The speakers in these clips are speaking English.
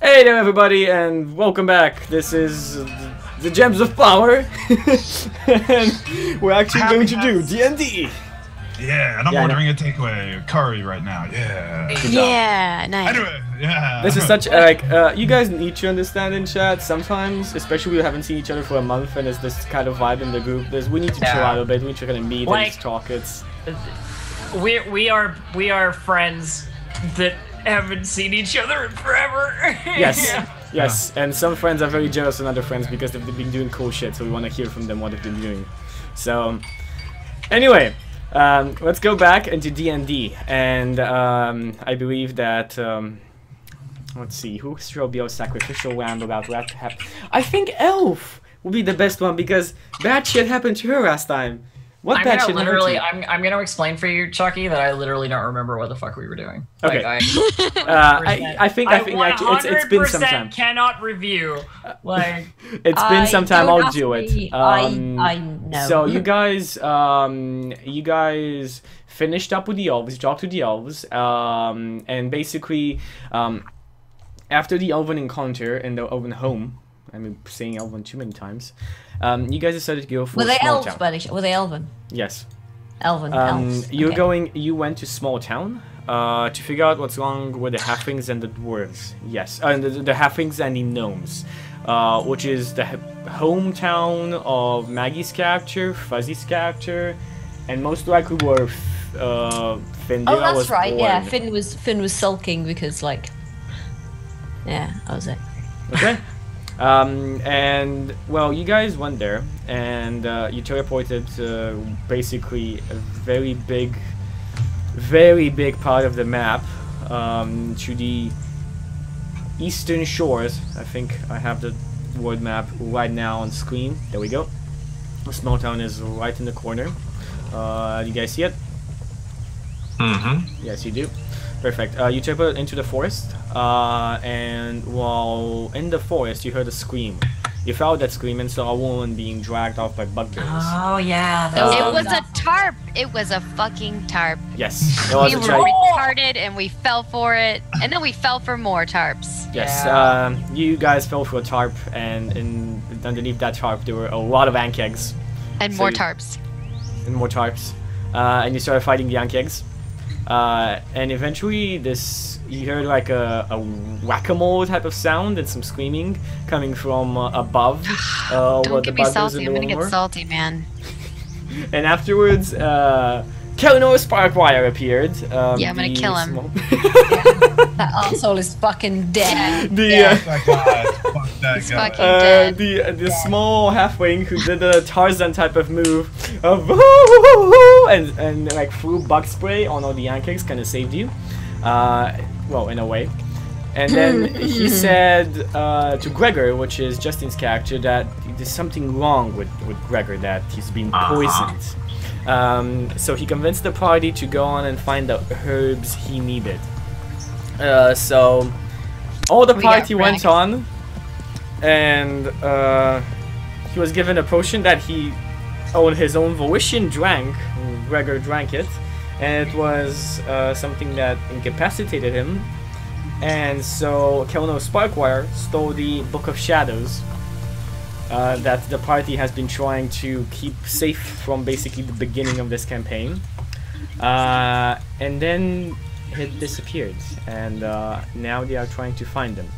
Hey there everybody and welcome back. This is the Gems of Power and we're actually going to do D&D. Yeah, and I'm ordering a takeaway curry right now. Yeah. Yeah, nice. Anyway, yeah. This is such like you guys need to understand in chat sometimes, especially we haven't seen each other for a month and there's this kind of vibe in the group. We need to chill out a bit. We need to kind of meet and just talk. We are friends that haven't seen each other in forever. Yes. Yeah. Yes, and some friends are very jealous of other friends because they've been doing cool shit, so we want to hear from them what they've been doing. So, anyway, let's go back into D&D, and I believe that, let's see, who shall be our sacrificial lamb about that to happen? I think Elf will be the best one because bad shit happened to her last time. What bad shit happened to her? I'm gonna explain for you, Chucky, that I literally don't remember what the fuck we were doing. Okay. Like, I think actually it's been some time. Cannot review. Like it's been some time. I'll do it. I know. So you guys finished up with the elves, talked to the elves, and basically, after the elven encounter in the elven home, I'm saying elven too many times. You guys decided to go for a small town. Were they elven? Yes. Elven. Elves. You went to small town to figure out what's wrong with the halflings and the dwarves. Yes, and the halflings and the gnomes, which is the hometown of Maggie's character, Fuzzy's character, and most likely where Finn. Oh, that's was right. born. Yeah, Finn was sulking because yeah, I was there. Okay. And well, you guys went there, and you teleported to basically a very big part of the map, to the eastern shores. I think I have the world map right now on screen. There we go. The small town is right in the corner. You guys see it? Mm-hmm. Yes, you do. Perfect. You teleport into the forest, and while in the forest, you heard a scream. You followed that scream and saw a woman being dragged off by bugbears. Oh yeah. It was a tarp. It was a fucking tarp. Yes, it was We a were giant. retarded and we fell for it, and then we fell for more tarps. Yes, Yeah. you guys fell for a tarp, and underneath that tarp there were a lot of ant eggs. And So more you- tarps. And more tarps. And you started fighting the ant eggs. And eventually you heard like a whack-a-mole type of sound and some screaming coming from above. Don't where get the me buggers salty. in I'm the gonna were. get salty, man. And afterwards, Keleno's Sparkwire appeared. Yeah, I'm gonna kill him. That asshole is fucking dead. Fuck that guy. Fuck that He's guy. fucking dead. The small halfling who did the Tarzan type of move of and like threw bug spray on all the Yankees kind of saved you, well, in a way. And then he said to Gregor, which is Justin's character, that there's something wrong with Gregor, that he's been poisoned. So he convinced the party to go on and find the herbs he needed. So all the We got party went wrecked. on, and he was given a potion that he, on his own volition, drank. Gregor drank it, and it was something that incapacitated him. And so Kelno Sparkwire stole the Book of Shadows that the party has been trying to keep safe from basically the beginning of this campaign. And then it disappeared, and now they are trying to find them.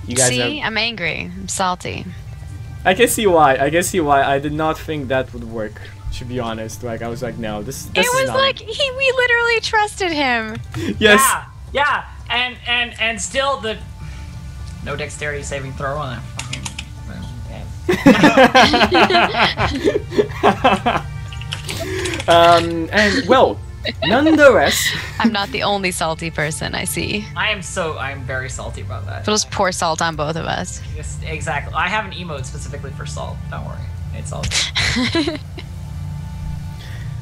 You guys See, I'm angry. I'm salty. I can see why. I did not think that would work, to be honest. Like, I was like, no, this It is was not like we literally trusted him. Yes. Yeah. And still the no dexterity saving throw on that fucking. And well, nonetheless, I'm not the only salty person I see. I'm very salty about that. It'll just pour salt on both of us. Just, exactly. I have an emote specifically for salt. Don't worry. It's all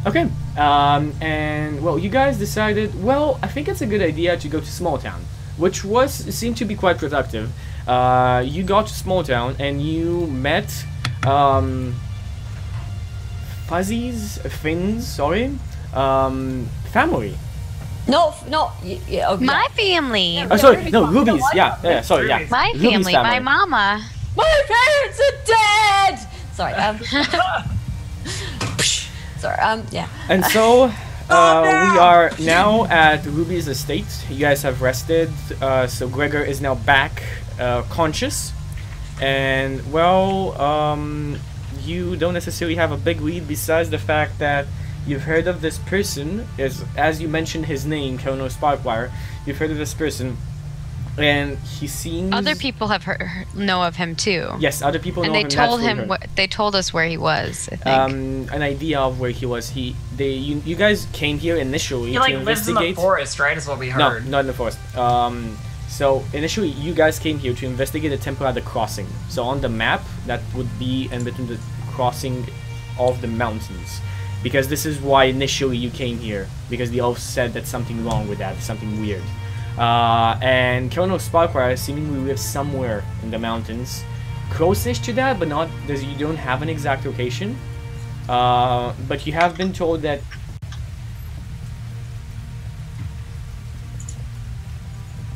okay. And well, you guys decided. Well, I think it's a good idea to go to small town, which seemed to be quite productive. You got to small town and you met Finn's family. Yeah, okay. My family. Oh, sorry, no, Ruby's. Yeah, sorry, yeah. My Ruby's family. My mama. My parents are dead. Sorry. Sorry. Yeah. And so, we are now at Ruby's estate. You guys have rested. So Gregor is now back, conscious. And, well, you don't necessarily have a big lead besides the fact that you've heard of this person, as you mentioned his name, Kono Sparkwire. You've heard of this person, and he seems... Other people have know of him too. Yes, other people know him. And they told us where he was, I think. An idea of where he was. You guys came here initially he, to investigate... lives in the forest, right? Is what we heard. No, not in the forest. So initially, you guys came here to investigate the temple at the crossing. So on the map, that would be in between the crossing of the mountains. Because this is why initially you came here. Because the elves said that something wrong with that, something weird. And Kono Sparkwire seemingly lives somewhere in the mountains. Close-ish to that, but not... You don't have an exact location. But you have been told that...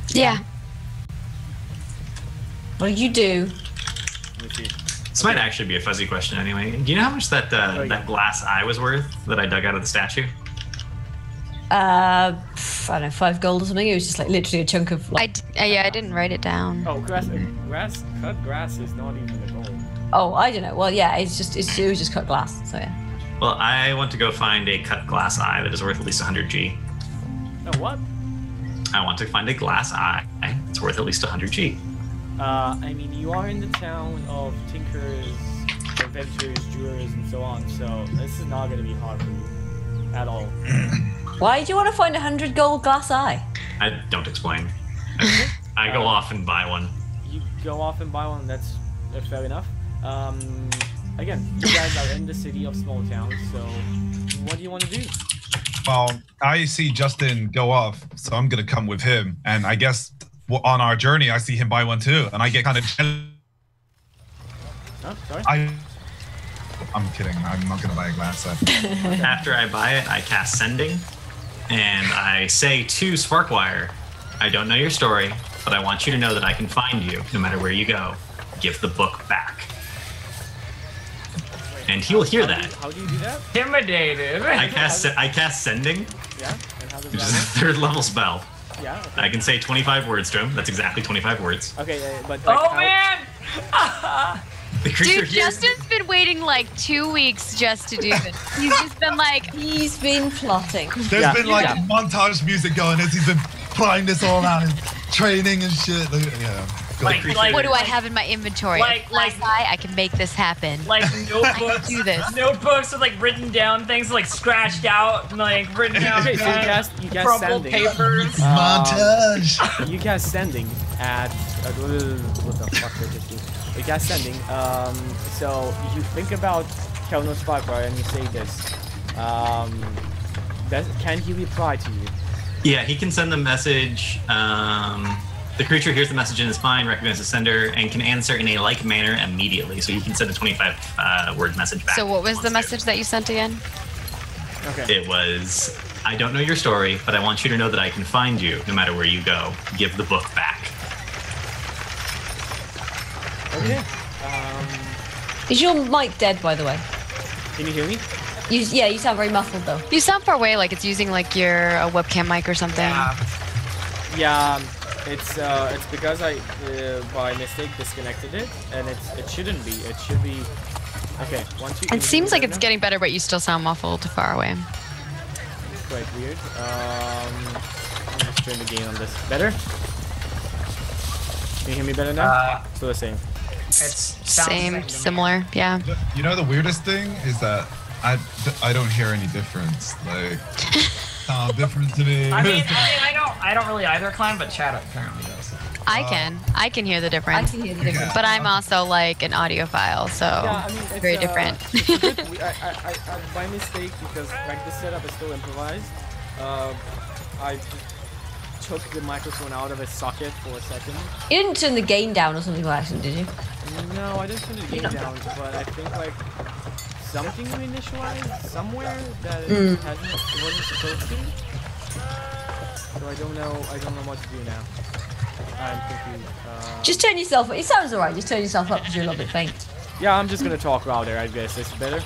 Yeah. What do you do? This might actually be a fuzzy question anyway. Do you know how much that that glass eye was worth that I dug out of the statue? I don't know, 5 gold or something. It was just like literally a chunk of. Like, I didn't write it down. Oh, cut grass is not even a gold. Oh, I don't know. Well, yeah, it was just cut glass. So yeah. Well, I want to go find a cut glass eye that is worth at least 100 G. Oh, what? I want to find a glass eye that's worth at least 100 G. I mean, you are in the town of tinkers, adventurers, jewelers, and so on, so this is not going to be hard for you at all. Why do you want to find 100 gold glass eye? I don't explain. I go off and buy one. You go off and buy one, that's fair enough. Again, you guys are in the city of Small Town, so what do you want to do? Well, I see Justin go off, so I'm going to come with him, and I guess... on our journey, I see him buy one too, and I get kind of jealous. Oh, sorry? I'm kidding. I'm not gonna buy a glass set. After I buy it, I cast Sending, and I say to Sparkwire, I don't know your story, but I want you to know that I can find you no matter where you go. Give the book back. And he will hear that. How do you do that? Intimidated. I cast Sending. Yeah, and how does Which that is a work? 3rd level spell. Yeah. Okay. I can say 25 words to him. That's exactly 25 words. Okay, but like, Oh man! The creature Dude, hears Justin's been waiting like 2 weeks just to do this. He's just been like, He's been plotting. There's been like montage music going as he's been planning this all out and training and shit. Yeah. what do I have in my inventory? I can make this happen. Like notebooks. do this. Notebooks with like written down things like scratched out and like written down. Okay, so you cast crumpled Sending. papers. Montage. You cast Sending at what the fuck did it do? You cast Sending. So you think about Kono Sparkwire and you say this. Can he reply to you? Yeah, he can send the message. The creature hears the message in his mind, recognizes the sender, and can answer in a like manner immediately. So he can send a 25-word message back. So what was the message that you sent again? Okay. It was, I don't know your story, but I want you to know that I can find you no matter where you go. Give the book back. Okay. Is your mic dead, by the way? Can you hear me? You sound very muffled though. You sound far away, like it's using like your webcam mic or something. Yeah. It's because I by mistake disconnected it, and it shouldn't be. It should be. Okay. It seems like it's getting better, but you still sound muffled far away. It's quite weird. Let me just turn the gain on this. Better? Can you hear me better now? Still the same. It's Same, similar, yeah. You know the weirdest thing is that I don't hear any difference. Like, different to me. I don't really either, Climb, but Chad apparently does. I can hear the difference. I can hear the difference. But I'm also like an audiophile, so Yeah, I mean, it's very different. It's a bit I by mistake, because like this setup is still improvised. I took the microphone out of its socket for a second. You didn't turn the gain down or something by accident, did you? No, I didn't turn the gain down, but I think like something we initialized somewhere that it wasn't supposed to. So I don't know what to do now. I'm confused. Just turn yourself up. It sounds alright. Just turn yourself up because you're a little bit faint. Yeah, I'm just gonna talk louder, I guess. It's better?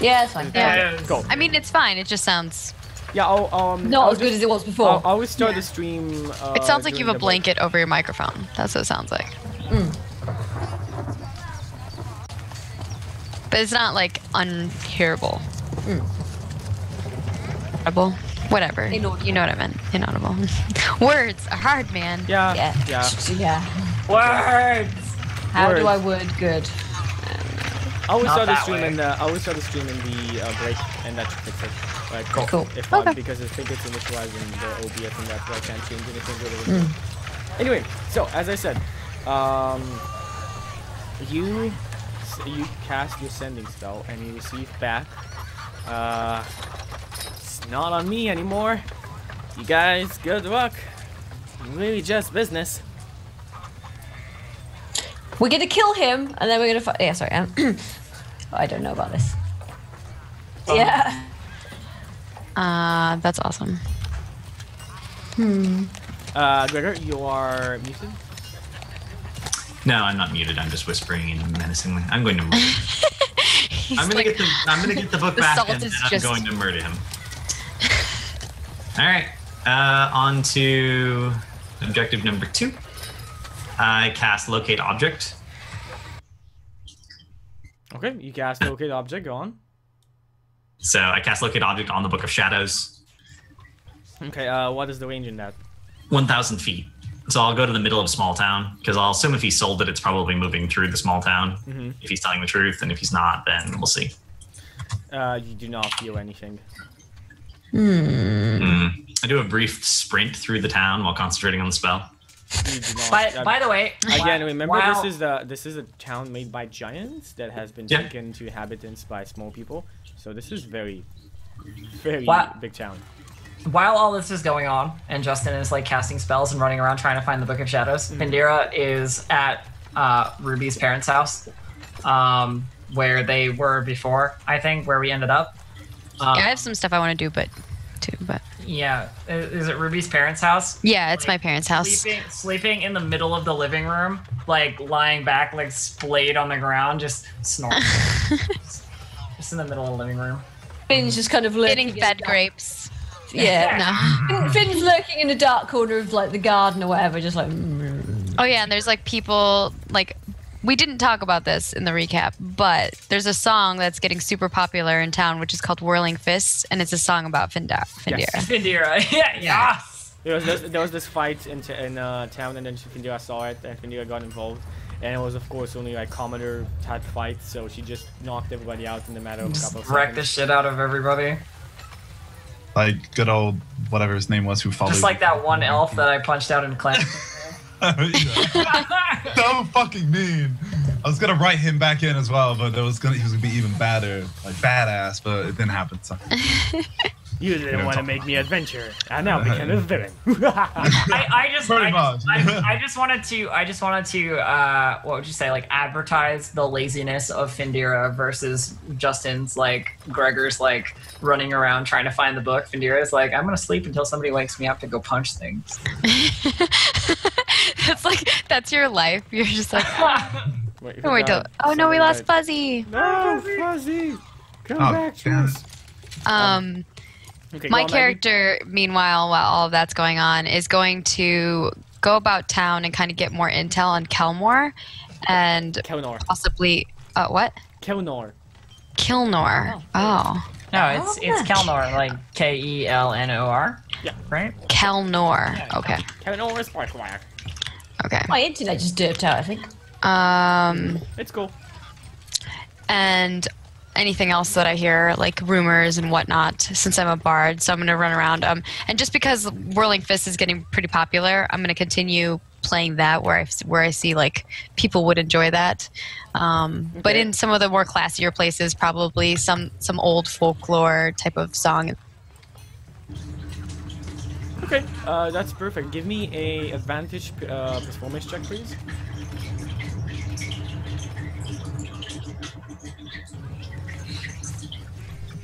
Yeah, it's fine. Yeah. Cool. I mean, it's fine. It just sounds. Yeah, not as good as it was before. I'll always start the stream. It sounds like you have a blanket over your microphone. That's what it sounds like. But it's not like unhearable. Audible? Whatever. Inaudible. You know what I meant. Inaudible. Words are hard, man. Yeah. Words. How do I word good? I always Not start the that stream way. in the break, and that should fix it. Right? Cool. If not, because I think it's initializing the OBS, and that's why I can't change anything with it. Anyway, so as I said, you cast your sending spell, and you receive back. It's not on me anymore. You guys, good luck. Really just business. We're gonna kill him, and then we're gonna fight. Yeah, sorry. I don't know about this. Yeah. That's awesome. Gregor, you are muted. No, I'm not muted. I'm just whispering menacingly. I'm going to murder him. I'm gonna get the book The back, salt and is then I'm just- going to murder him. All right. On to objective number 2. I cast Locate Object. Okay, you cast locate object. Go on. So I cast Locate Object on the Book of Shadows. Okay, what is the range in that? 1,000 feet. So I'll go to the middle of a small town, because I'll assume if he sold it, it's probably moving through the small town. If he's telling the truth, and if he's not, then we'll see. You do not feel anything. I do a brief sprint through the town while concentrating on the spell. You do not. By the way, Again, remember while- this is a town made by giants that has been Yeah. taken to inhabitants by small people. So this is very, very Wow. big town. While all this is going on, and Justin is like casting spells and running around trying to find the Book of Shadows, Findira is at Ruby's parents' house, where they were before. I think where we ended up. Yeah, I have some stuff I want to do, but Yeah, is it Ruby's parents' house? yeah, it's Like, my parents' house. Sleeping in the middle of the living room, like lying back, like splayed on the ground, just snoring. just in the middle of the living room. Finn's just kind of lurking. Getting fed grapes. Yeah. No. Finn's lurking in a dark corner of like the garden or whatever, just like. Oh yeah, and there's like people like we didn't talk about this in the recap, but there's a song that's getting super popular in town, which is called "Whirling Fists," and it's a song about Findira. Findira, yeah. There was this fight in town, and then Findira saw it, and Findira got involved. And it was, of course, only like commoner type fight, so she just knocked everybody out in the matter of a couple of seconds. Wrecked the shit out of everybody. Like good old whatever his name was who followed. Just like that one elf that I punched out in Clamtaco. So fucking mean. I was gonna write him back in as well, but he was gonna be even badder, like badass, but it didn't happen. So. You didn't want to make me adventure, and now became a villain. I just wanted to what would you say, like advertise the laziness of Findira versus Justin's like Gregor's like running around trying to find the book. Findira's like, I'm gonna sleep until somebody wakes me up to go punch things. That's your life. You're just like Wait, oh no, we lost Fuzzy. No, Fuzzy, come back to damn. us. Okay, My go on, character, meanwhile, while all of that's going on, is going to go about town and kind of get more intel on Kelmore and Kelnor. possibly what? Kelnor. Kilnor. Oh. No, it's Kelnor, like Kelnor. Yeah. Right? Kelnor. Okay. Kelnor is Sparkwire. Okay. My internet just derped out, I think. It's cool. And anything else that I hear, like rumors and whatnot, since I'm a bard, so I'm going to run around. And just because Whirling Fist is getting pretty popular, I'm going to continue playing that where I see like people would enjoy that. But in some of the more classier places, probably some old folklore type of song. Okay, that's perfect. Give me a advantage performance check, please.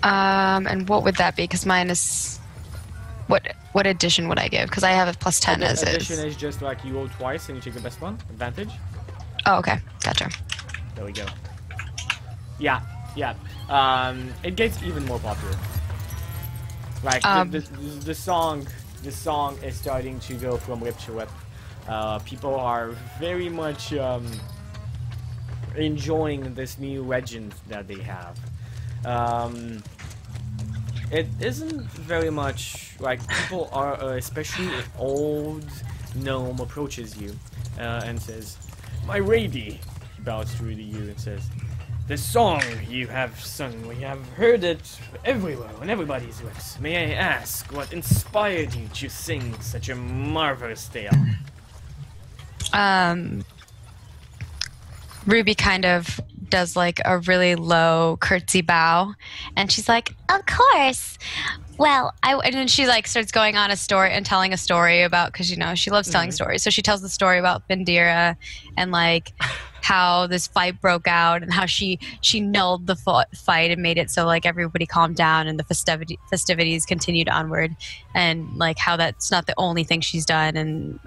And what would that be? Because mine is what What addition would I give? Because I have a plus 10 as Addition is. is just like you roll twice and you take the best one. Advantage. Oh, okay. Gotcha. There we go. Yeah. It gets even more popular. Like the song is starting to go from lip to lip. People are very much enjoying this new legend that they have. It isn't very much like people are, especially if old gnome approaches you and says, "My lady," he bows through to you and says, "The song you have sung, we have heard it everywhere on everybody's lips. May I ask what inspired you to sing such a marvelous tale?" Ruby kind of does like a really low curtsy bow, and she's like, "Of course." Well, and then she like starts going on a story and telling a story about, because you know she loves telling stories. So she tells the story about Findira and like how this fight broke out and how she nulled the fight and made it so like everybody calmed down and the festivities continued onward, and like how that's not the only thing she's done, and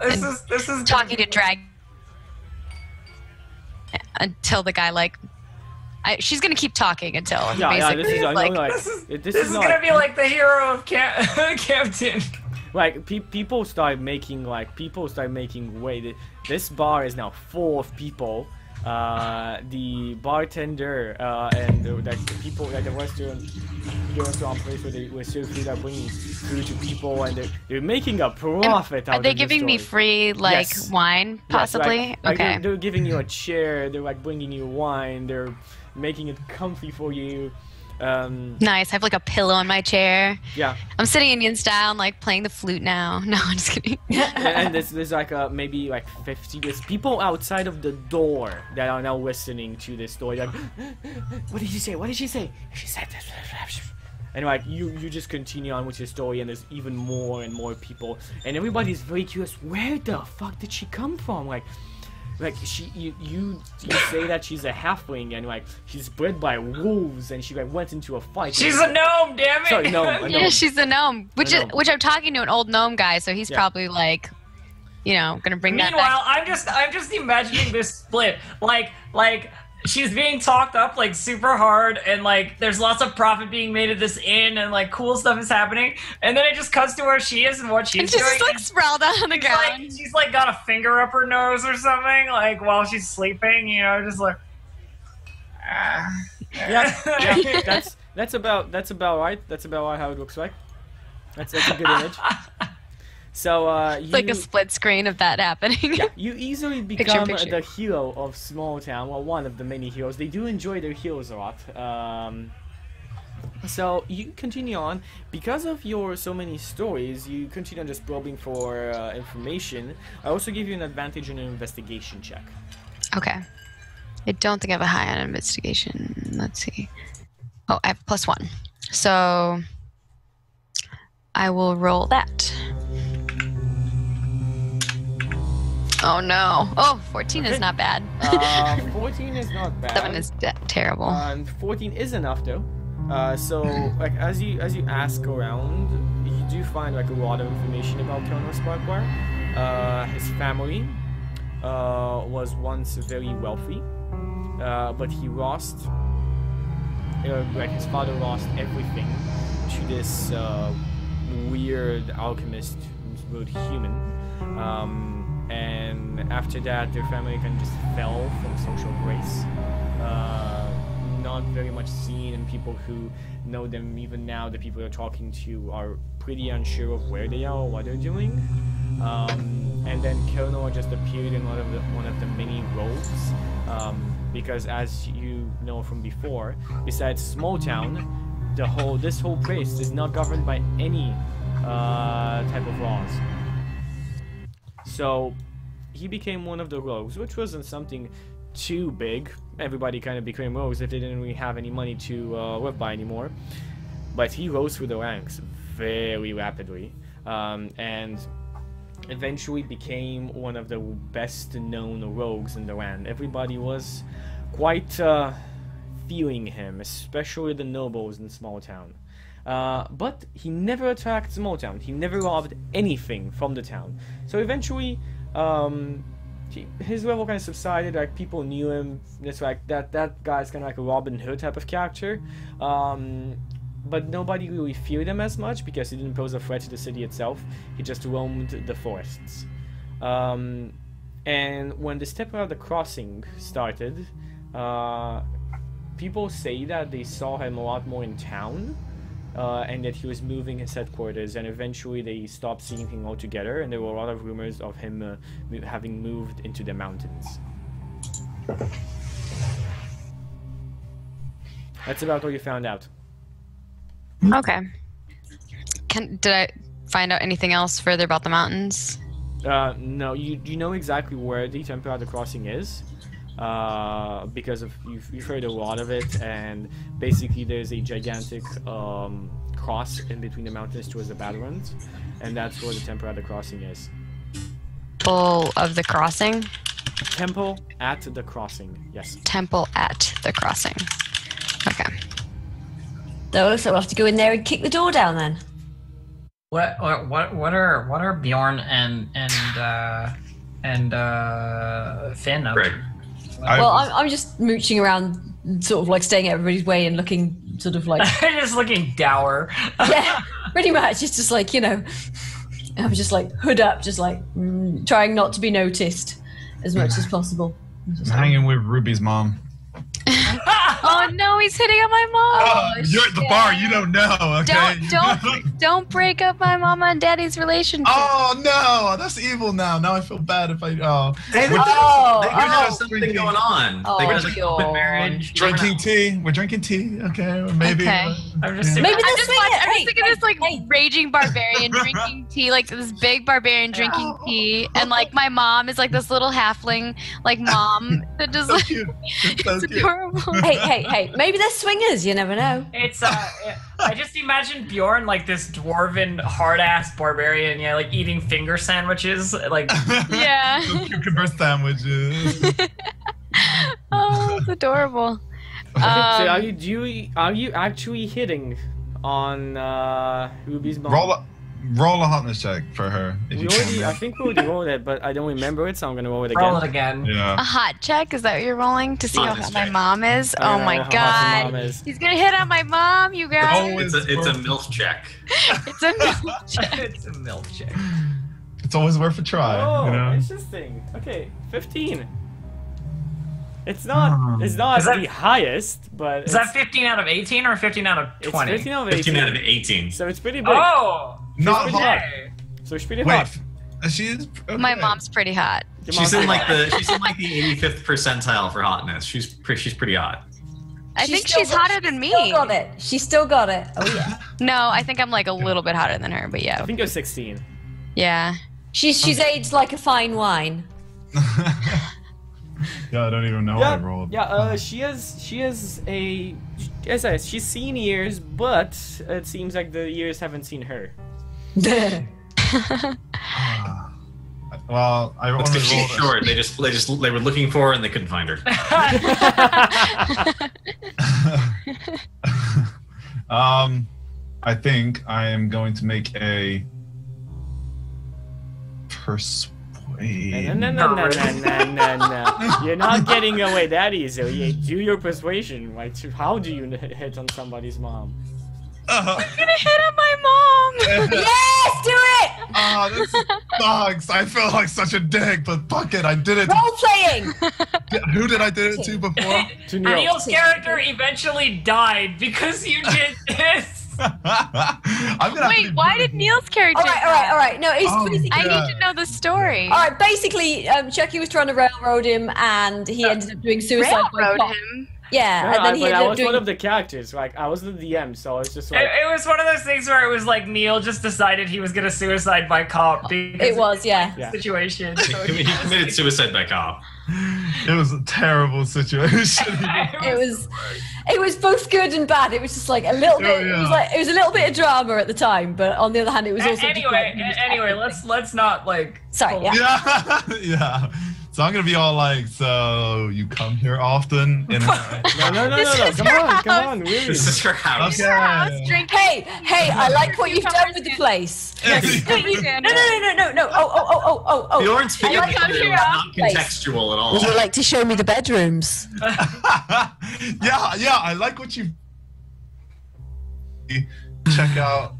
this is talking to drag until the guy like she's gonna keep talking until basically this is like this is gonna be like the hero of Captain. Like people start making way. This bar is now full of people. The bartender and the people at the restaurant place where serve food are bringing food to people, and they're making a profit out of it. Are they giving me free like wine possibly? Yes, like okay. They're giving you a chair. They're like bringing you wine. They're making it comfy for you. Nice. I have like a pillow in my chair. Yeah. I'm sitting Indian style and like playing the flute now. No, I'm just kidding. And there's like maybe like 50. There's people outside of the door that are now listening to this story. Like, what did she say? What did she say? She said this. And like you just continue on with your story, and there's even more and more people, and everybody's very curious. Where the fuck did she come from? Like you say that she's a halfling, and like she's bred by wolves, and she like went into a fight. She's a gnome, damn it! Sorry, gnome. Yeah, she's a gnome. Which I'm talking to an old gnome guy, so he's probably like, you know, gonna bring that back. Meanwhile, I'm just imagining this split. Like she's being talked up like super hard, and like there's lots of profit being made at this inn, and like cool stuff is happening, and then it just cuts to where she is and what she's doing. She's just like sprawled out on the ground. Like, she's like got a finger up her nose or something, like while she's sleeping, you know, just like. Yeah, that's about right. That's about how it looks like. That's a good image. So it's like a split screen of that happening. Yeah, you easily become the hero of small town. Well, one of the many heroes. They do enjoy their heroes a lot. So you continue on because of your so many stories. You continue on just probing for information. I also give you an advantage in an investigation check. Okay. I don't think I have a high on investigation. Let's see. Oh, I have +1. So I will roll that. Oh no. Oh, 14 is not bad. 14 is not bad. 7 is terrible. 14 is enough though. So like as you ask around, you do find like a lot of information about Colonel Sparkwire. His family was once very wealthy, but he lost. Like his father lost everything to this weird alchemist who's human. And after that, their family kind of just fell from social grace. Not very much seen, and people who know them even now, the people they're talking to, are pretty unsure of where they are or what they're doing. And then Colonel just appeared in one of the many roles, because as you know from before, besides small town, this whole place is not governed by any type of laws. So he became one of the rogues, which wasn't something too big. Everybody kind of became rogues if they didn't really have any money to live by anymore. But he rose through the ranks very rapidly, and eventually became one of the best known rogues in the land. Everybody was quite feeling him, especially the nobles in small town. But he never attacked small town. He never robbed anything from the town. So eventually, his level kind of subsided. Like people knew him. It's like that guy's kind of like a Robin Hood type of character. But nobody really feared him as much because he didn't pose a threat to the city itself. He just roamed the forests. And when the Temporada Crossing started, people say that they saw him a lot more in town. And that he was moving his headquarters, and eventually they stopped seeing him altogether, and there were a lot of rumors of him having moved into the mountains. That's about all you found out. Okay. Did I find out anything else further about the mountains? No, you know exactly where the Temporada Crossing is. Because of you've heard a lot of it, and basically there's a gigantic cross in between the mountains towards the Battlelands, and that's where the Temporada Crossing is. Temple of the Crossing? Temple at the Crossing, yes. Temple at the Crossing. Okay. So it looks like we'll have to go in there and kick the door down then. What are Bjorn and Finn up to? Well, I'm just mooching around, sort of like staying at everybody's way and looking sort of like... Just looking dour. Yeah, pretty much. It's just like, you know, I'm just like hood up, just like trying not to be noticed as much as possible. I'm hanging with Ruby's mom. Oh no, he's hitting on my mom. You're at the bar, you don't know, okay? Don't break up my mama and daddy's relationship. Oh no, that's evil now. Now I feel bad if I. They have something going on. Oh, they got like open marriage. Drinking tea. We're drinking tea. Okay, or maybe. Okay. I'm just Maybe I'm this just thinking this like raging barbarian drinking tea, like this big barbarian drinking tea, and like my mom is like this little halfling like mom that just So like cute. It's so it's cute. adorable. Hey, maybe they're swingers, you never know. It's I just imagine Bjorn like this dwarven hard-ass barbarian, yeah, like eating finger sandwiches, like Yeah. Those cucumber sandwiches. Oh, it's adorable. So are you actually hitting on Ruby's mom? Roll a hotness check for her. If you can. I think we already rolled it, but I don't remember it, so I'm gonna roll it again. roll it again. Yeah. A hot check? Is that what you're rolling to see how Honest hot my check. mom is? I Oh don't my know how hot your mom god. is. He's gonna hit on my mom, you guys. It's a MILF check. It's a milk check. It's a milk check. It's always worth a try. Oh, you know? interesting. Okay, 15. It's not Is that- the highest, but Is that 15 out of 18 or 15 out of it's 20? 15 out of 18. 15 out of 18. So it's pretty big. Oh! Not pretty hot. Okay. So it's pretty Wait, hot. she's. Okay. My mom's pretty hot. Your She's mom's in pretty like hot. the 85th percentile for hotness. She's pretty hot. I think still she's hotter than me. Still got it. She still got it. Oh yeah. No, I think I'm like a little bit hotter than her, but I yeah. think you're 16. Yeah. She's aged like a fine wine. Yeah, I don't even know what I rolled. Yeah, she has a, as I said, she's seen years, but it seems like the years haven't seen her. Well, I That's only because she's rolled. short. They were looking for her and they couldn't find her. I think I am going to make a persuade. No. You're not getting away that easily. Do your persuasion. Like, how do you hit on somebody's mom? I'm gonna hit on my mom. Yes, do it! Oh, this sucks. I feel like such a dick, but fuck it, I did it. Role playing. Who did I do it to before? To Neal. Neal's character eventually died because you did this. I'm gonna Wait, why did Neal's character? All right. No, it's Oh, basically. I Yeah. need to know the story. All right, basically, Chucky was trying to railroad him, and he ended up doing suicide. by Railroad cop. him. Yeah, and then he but I ended up was doing. one of the characters. Like, I was the DM, so it's just It, like. it was one of those things where it was like Neal just decided he was gonna suicide by cop because It was, yeah. Yeah. situation. So He committed suicide by cop. It was a terrible situation. It was both good and bad. It was just like a little bit. yeah. It was a little bit of drama at the time, but on the other hand, it was also. just anyway, like- anyway, let's not like. Sorry, yeah. Yeah. So I'm gonna be all like, so you come here often? No. Come on, really. This is her house. Okay. Hey, I like what you've done with the place. No. Oh. Bjorn's picking I like up is not contextual at all. Would you like to show me the bedrooms? yeah, I like what you check out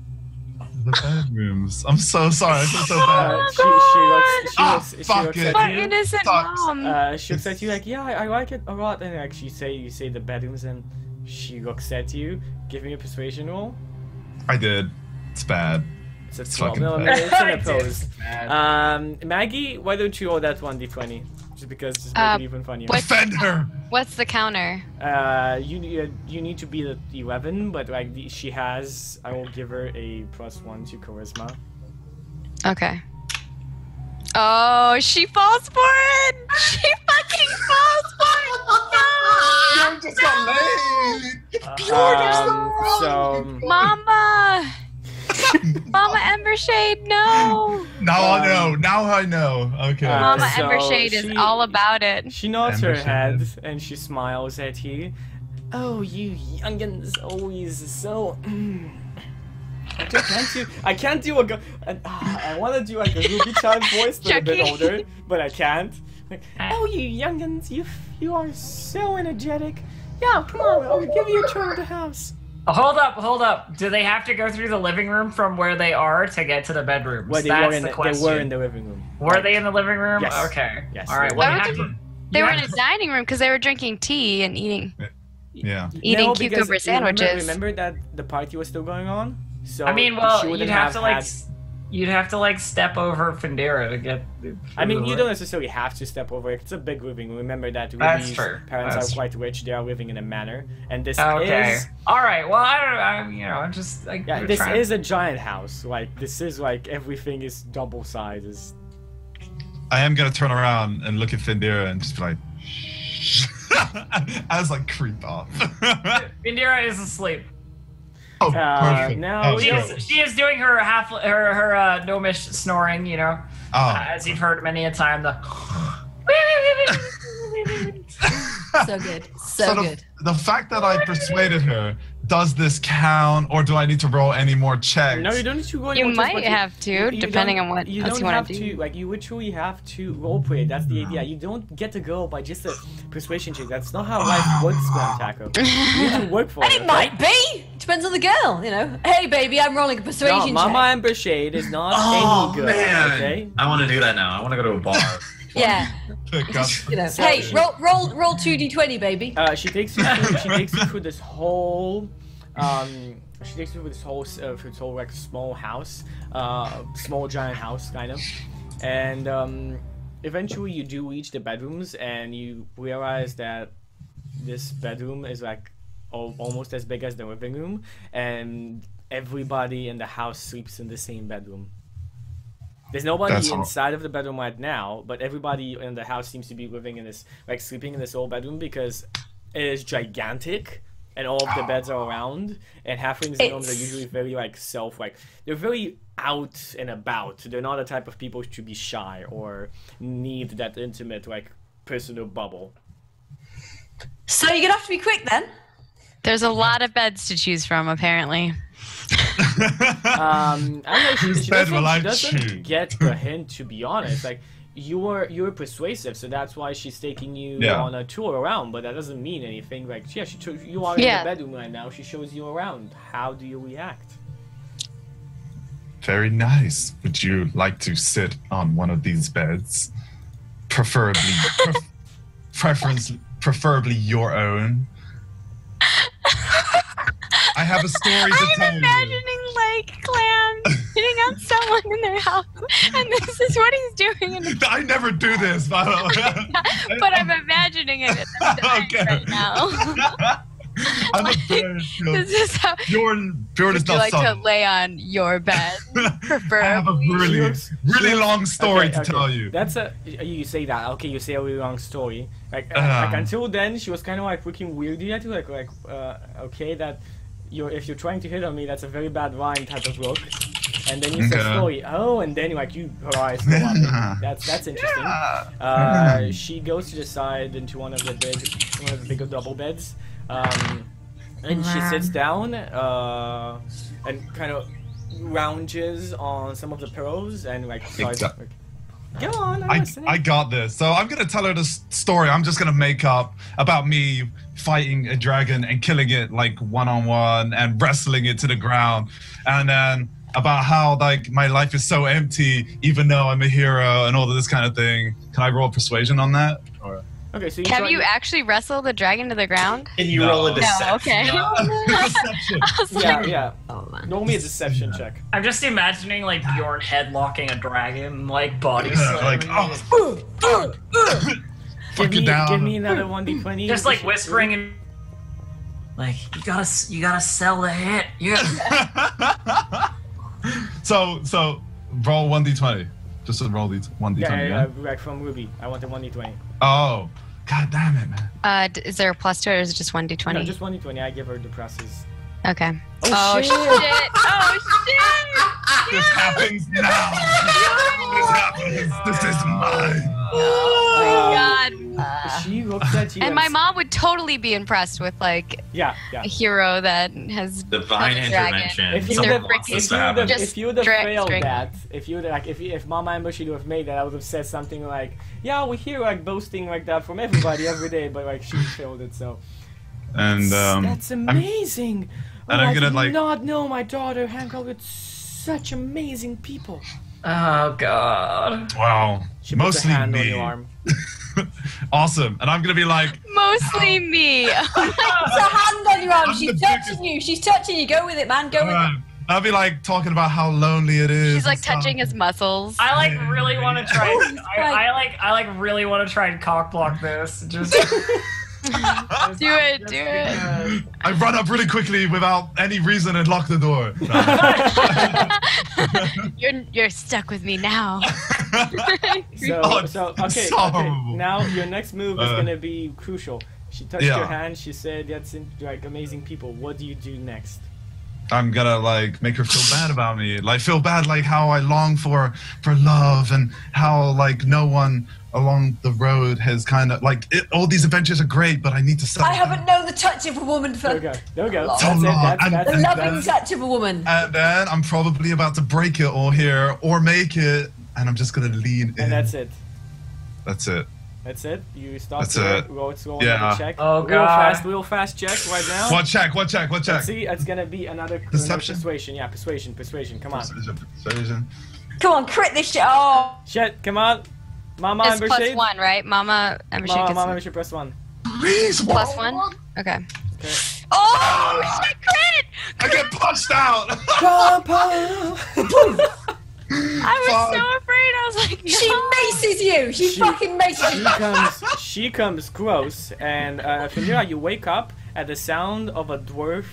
the bedrooms. I'm so sorry, I feel so bad. She looks at My you. innocent mom. She looks at you like, yeah, I like it a lot. And like you say the bedrooms, and she looks at you. Give me a persuasion roll. I did. It's bad. It's a It's 12. fucking No, bad. it's an opposed. Maggie, why don't you roll that 1d20? Just because it's make it even funnier. Defend her! What's the counter? You need to beat 11, but like she has, I will give her a +1 to charisma. Okay. Oh, she falls for it! She fucking falls for it! No! You just got laid! So Mama! Mama Embershade, no! Now I know. Okay. Mama so Embershade is she- all about it. she nods her Embershade. head and she smiles at you. Oh, you youngins always so. I can't do a I want to do like a Ruby Child voice, but a bit Chucky. older, but I can't. Like, oh, you youngins, you are so energetic. Yeah, come on, I'll give you a tour of the house. Hold up. Do they have to go through the living room from where they are to get to the bedrooms? Well, they That's the they question. were in the living room. Were they in the living room? Yes. Okay. Yes. All right. They Well, were. you have to. They you were have in a to- dining room because they were drinking tea and eating Yeah. No, because cucumber sandwiches. Remember that the party was still going on? So I mean, she well, wouldn't you'd have to like, had- you'd have to like step over Findera to get. I mean, you don't necessarily have to step over it. It's a big living room. Remember that That's Ruby's true. parents That's are quite rich. They are living in a manor, and this Okay. is All right. Well, I'm just like. yeah, we're this trying- is a giant house. Like this is like everything is double sizes. I am gonna turn around and look at Findera and just be like, shh. As like creep off. Findera is asleep. Oh, perfect. now Oh, we She don't- sure. is doing her her gnomish snoring. You know, Oh. as you've heard many a time. The. So good. So good. The fact that I persuaded her, does this count, or do I need to roll any more checks? No, you don't need to roll. You any more checks, might but have to, you depending don't- on what you else don't you wanna have do. to. Like you literally have to roleplay. That's the idea. You don't get to go by just a persuasion check. That's not how life works, Clamtaco. You need to work for And it. it okay? might be. Depends on the girl, you know. Hey, baby, I'm rolling a No, persuasion Mama check. Amber Shade is not Oh, any good. man. Okay. I want to do that now. I want to go to a bar. Yeah, Pick up. you know. So- Hey, roll 2d20, baby. She takes you through this whole she takes you through this whole like small house, small giant house kind of, and eventually you do reach the bedrooms and you realize that this bedroom is like almost as big as the living room, and everybody in the house sleeps in the same bedroom. There's nobody That's all. inside of the bedroom right now, but everybody in the house seems to be living in this, like sleeping in this old bedroom because it is gigantic and all of the beds are around. And halflings and gnomes are usually very they're very out and about. They're not the type of people to be shy or need that intimate personal bubble. So you're gonna have to be quick then. There's a lot of beds to choose from, apparently. I don't know, Whose bed will I she doesn't choose? get the hint, to be honest. Like you're persuasive, so that's why she's taking you Yeah. on a tour around. But that doesn't mean anything. Like yeah, you are in Yeah. the bedroom right now. She shows you around. How do you react? Very nice. Would you like to sit on one of these beds? Preferably, preferably your own. I have a story to tell I'm you. imagining like Clam sitting on someone in their house, and this is what he's doing. In the- I never do this, by the way. but I'm imagining it Okay. right now. I'm a very This is how. Bjorn is Would you not like to subtle. lay on your bed? I have a Preferably. really long story to tell you. That's you say that. Okay, you say a really long story. Like until then, she was kind of like looking weirdly at you. Okay, that if you're trying to hit on me, that's a very bad rhyme type of look. And then you said slowly, oh, and then like her eyes go up. That's interesting. She goes to the side into one of the bigger double beds, and she sits down and kind of lounges on some of the pillows and like starts. Go on, I got this. So I'm gonna tell her this story. I'm just gonna make up about me fighting a dragon and killing it like one-on-one and wrestling it to the ground, and then about how like my life is so empty even though I'm a hero and all of this kind of thing. Can I roll persuasion on that? Or... Okay, so have you actually wrestled the dragon to the ground? Can you roll a deception? No, okay. Deception. Yeah. Roll me a deception check. I'm just imagining like Bjorn headlocking a dragon, like body slamming. Like, Give me another 1d20. Just like whispering and like you gotta sell the hit. You gotta... So roll 1d20. Just roll 1d20. Yeah, like from Ruby. I want the 1d20. Oh, god damn it, man. Is there a plus to it, or is it just 1d20? No, just 1d20. I give her the presses. Okay. Oh, shit! Oh shit! This happens now. This happens. This is mine. Oh my god. She looks at you. And my mom would totally be impressed with like a hero that has divine intervention. If you would have failed that, if Mama Amber should have made that, I would have said something like, "Yeah, we hear like boasting like that from everybody every day," but like she failed it, so. And that's amazing. I'm gonna I did not know my daughter hung out with such amazing people. Oh god. Wow. She puts mostly a hand me. on your arm. Awesome. And I'm gonna be like, mostly me. It's a hand on your arm. She's touching you. She's touching you. Go with it, man. Go with it. I'll be like talking about how lonely it is. She's like touching his muscles. I like really want to try. I like really want to try and cock block this. Just do it. I run up really quickly without any reason and lock the door. You're stuck with me now. Okay. Now your next move is gonna be crucial. She touched your hand. She said, "That's like amazing people." What do you do next? I'm gonna like make her feel bad about me. Like feel bad like how I long for love and how like no one along the road has kind of like all these adventures are great, but I need to settle. I haven't known the touch of a woman for. There we go. So long. The loving touch of a woman. And then I'm probably about to break it all here or make it, and I'm just gonna lean in. And that's it. That's it. That's it. You stop. That's there. it. Roll Yeah. check. Oh god. Real fast check right now. What check? Let's see, it's gonna be another persuasion. Yeah, persuasion. Come on. Persuasion. Come on, crit this shit. Oh. Shit, come on. Mama It's Amber plus Shade. 1, right? Mama Amber Shade gets Mama Amber Shade plus 1. Please. plus 1. Okay. Oh, she crit! I get punched out. I was so afraid. I was like, no. She maces you. She fucking maces you. She comes close, and Findira, you wake up at the sound of a dwarf,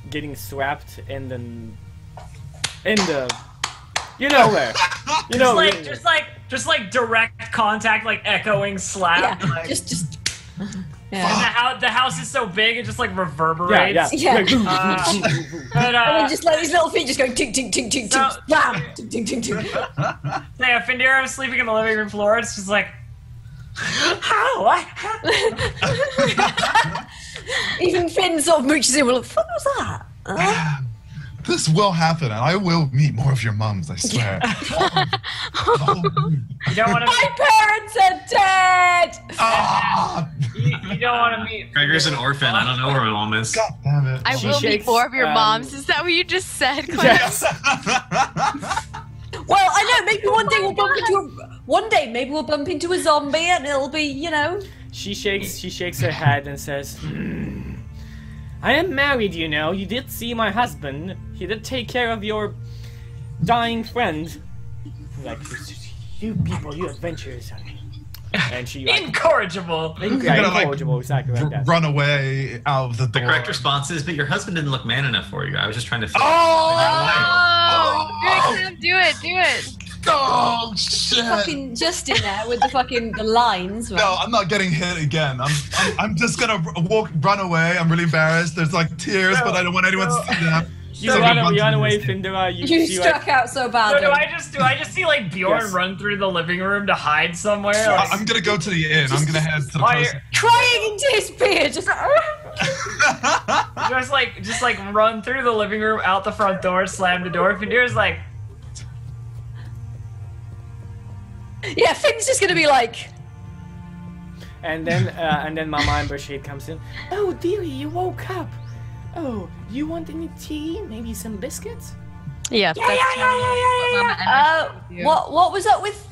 getting slapped in the, you know where, you know, just like direct contact, like echoing slap. Yeah, like, just. Yeah. And the house is so big it just like reverberates. Yeah. But, And then just like these little feet just going tink tink tink tink tink, bam, tink tink tink tink. yeah, Findira was sleeping on the living room floor. It's just like, how? Even Finn sort of mooches in. Well, what was that? This will happen, and I will meet more of your mums, I swear. You don't want to. My parents are dead. You don't want to meet. Gregor's an orphan. I don't know where my mom is. God damn it. I will meet more of your moms. Is that what you just said, Claire? Yes. Well, I know. Maybe one day we'll bump into a zombie, and it'll be, you know. She shakes her head and says, I am married, you know. You did see my husband. He did take care of your dying friend. Like, you people, you adventurers. And she like, incorrigible. Incorrigible, exactly like that. Run away out of the door. The correct response is, but your husband didn't look man enough for you. I was just trying to figure Do it. Oh shit! Fucking Justin there with the lines. Right? No, I'm not getting hit again. I'm just gonna run away. I'm really embarrassed. There's like tears, but I don't want anyone to see them. You run away, Findera. You struck out so badly. So do I just see like Bjorn run through the living room to hide somewhere? Like, I'm gonna go to the inn. I'm gonna head to the post. Crying into his beard, just just run through the living room, out the front door, slam the door. Findera's like, yeah, Finn's just gonna be like. And then Mama Ambershade comes in. Oh, dearie, you woke up. Oh, you want any tea? Maybe some biscuits? Yeah. What was up with?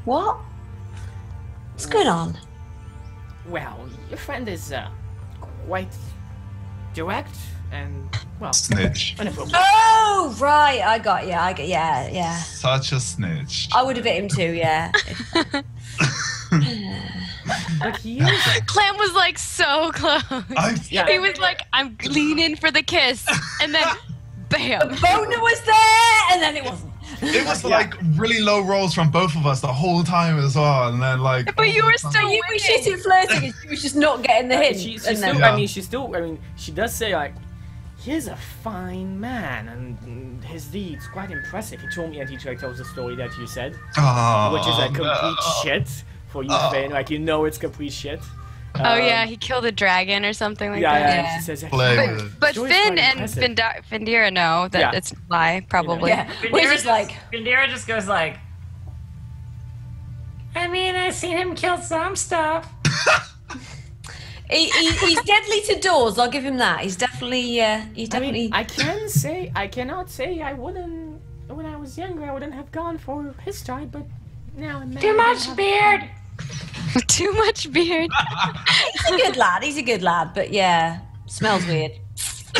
What? What's going on? Well, your friend is quite direct and well. Snitch. Oh right, I got yeah. Such a snitch. I would have hit him too, yeah. But he is. Clam was like so close. He was like, I'm leaning for the kiss, and then, bam. The boner was there, and then it wasn't. It was like really low rolls from both of us the whole time as well, and then like. But you were still. You were shit at flirting, and she was just not getting the hint. She does say like, he's a fine man, and his deeds quite impressive. He told me, and he tells the story that you said, which is like complete shit. For you, Finn, like it's complete shit. Oh yeah, he killed a dragon or something like that. Yeah. She says, but Finn and Findera know that it's a lie, probably. Yeah. Findera just goes like, I mean, I seen him kill some stuff. He's deadly to doors. I'll give him that. He's definitely. I cannot say I wouldn't. When I was younger, I wouldn't have gone for his type, but now and then. Too much beard. Too much beard. He's a good lad, but yeah, smells weird.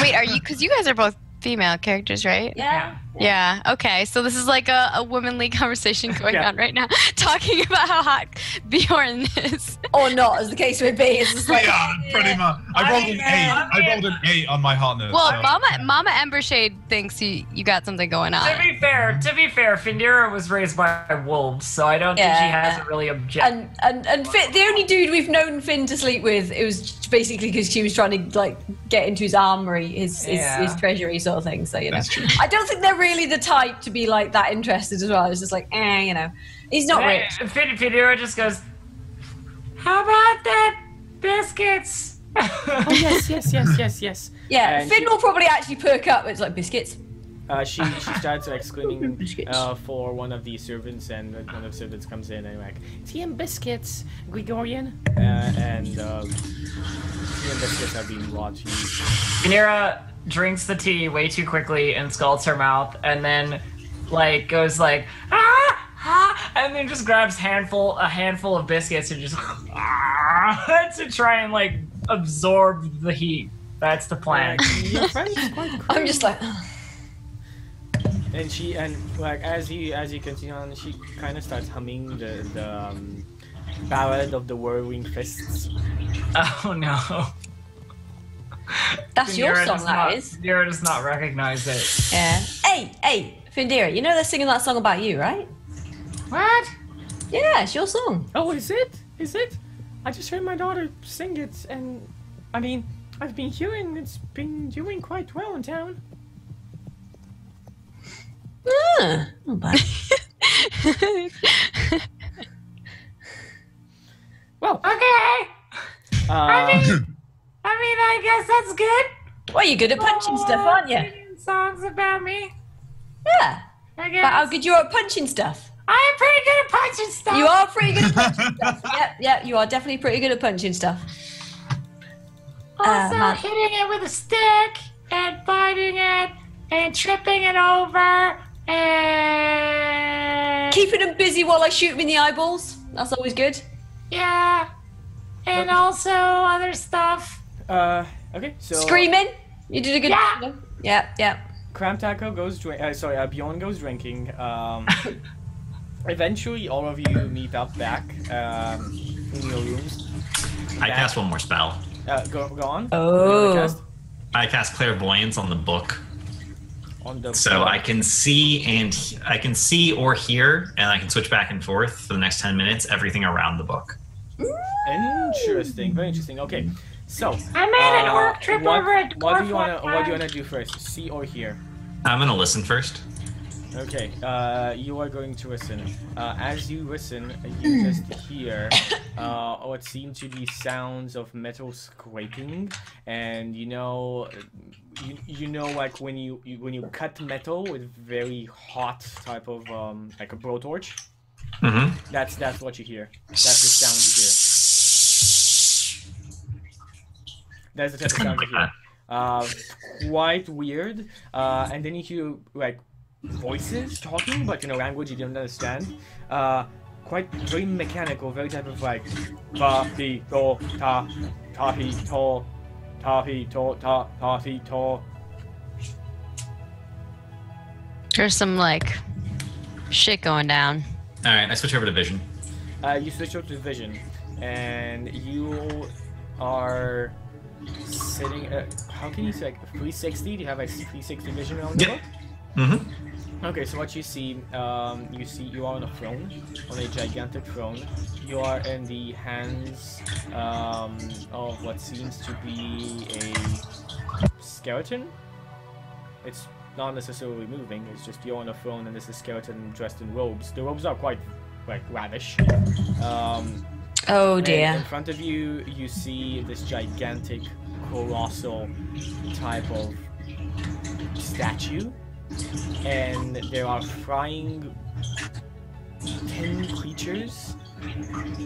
Wait, are you? Because you guys are both female characters, right? Yeah. Yeah. Okay. So this is like a womanly conversation going on right now, talking about how hot Bjorn is, or not, as the case may be. It's just like pretty much. I rolled an 8. I rolled an 8 on my hotness. Well, so. Mama Embershade thinks you got something going on. To be fair, Findera was raised by wolves, so I don't think she has a really object. And Finn, the only dude we've known Finn to sleep with, it was basically because she was trying to like get into his armory, his treasury sort of thing. So I don't think they're really the type to be like that interested as well. It's just like, he's not rich. Findera just goes, how about that biscuits? Oh yes. Yeah, and Finn will probably actually perk up. It's like biscuits. She starts like screaming for one of the servants, and one of the servants comes in and like, tea and biscuits, Gregorian, and tea and biscuits are being brought to you. Findera drinks the tea way too quickly and scalds her mouth, and then like goes like and then just grabs a handful of biscuits and just to try and like absorb the heat. That's the plan. I'm just like. And like as you continue on, she kind of starts humming the ballad of the whirling fists. Oh no. That's your song, that is. Findera does not recognize it. Yeah. Hey, Findera, you know they're singing that song about you, right? What? Yeah, it's your song. Oh, is it? Is it? I just heard my daughter sing it, and I mean, I've been hearing it's been doing quite well in town. Not bad. Well, okay. I mean, I guess that's good. Well, you're good at punching stuff, aren't you? Singing songs about me. Yeah. I guess. But how good you are at punching stuff? I am pretty good at punching stuff. You are pretty good at punching stuff. Yep, you are definitely pretty good at punching stuff. Also, hitting it with a stick and biting it and tripping it over and keeping them busy while I shoot them in the eyeballs. That's always good. Yeah. And also other stuff. Okay, so screaming. You did a good job. Yeah. Clamtaco goes Bjorn goes drinking. Eventually, all of you meet up back in your rooms. I cast one more spell. Go on. Oh. I cast Clairvoyance on the book. So I can see or hear, and I can switch back and forth for the next 10 minutes, everything around the book. Interesting, very interesting. Okay, So, I made an orc trip over at what do you wanna do first? See or hear? I'm gonna listen first. Okay, you are going to listen. As you listen, you just hear what seem to be sounds of metal scraping, and you know, like when you cut metal with very hot type of like a blowtorch. Mm-hmm. That's what you hear. That's the sound you hear. That's the type of sound you hear. Quite weird. And then you hear like voices talking, but in a language you don't understand. Quite very mechanical, very type of like ta-hi to ta-hi to ta-hi to ta-hi to. There's some like shit going down. All right, I switch over to vision. You switch over to vision, and you are sitting. How can you say like 360? Do you have like 360 vision around the book? Mm-hmm. Okay, so what you see you are on a throne, on a gigantic throne. You are in the hands of what seems to be a skeleton. It's not necessarily moving. It's just you're on a throne, and there's a skeleton dressed in robes. The robes are quite like lavish. Oh dear. In front of you, you see this gigantic, colossal type of statue, and there are flying tin creatures,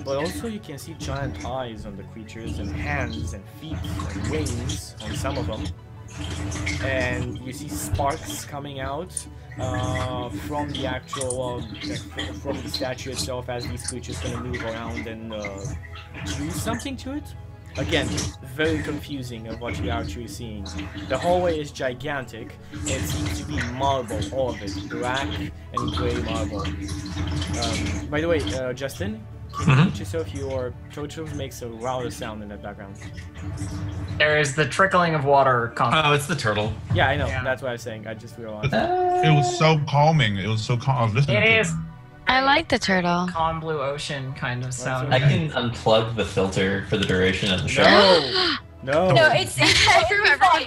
but also you can see giant eyes on the creatures, and hands and feet and wings on some of them. And you see sparks coming out from the actual from the statue itself as these creatures kind of move around and do something to it. Again, very confusing of what you're actually seeing. The hallway is gigantic. It seems to be marble, all of it, black and gray marble. By the way, Justin, can you mute yourself? Your turtle makes a louder sound in the background. There is the trickling of water. Oh, it's the turtle. Yeah, I know. Yeah. That's what I was saying. I just realized. It was so calming. It was so calm. I was listening to It is. I like the turtle. Calm blue ocean kind of sound. I can unplug the filter for the duration of the show. No, no, it's fine.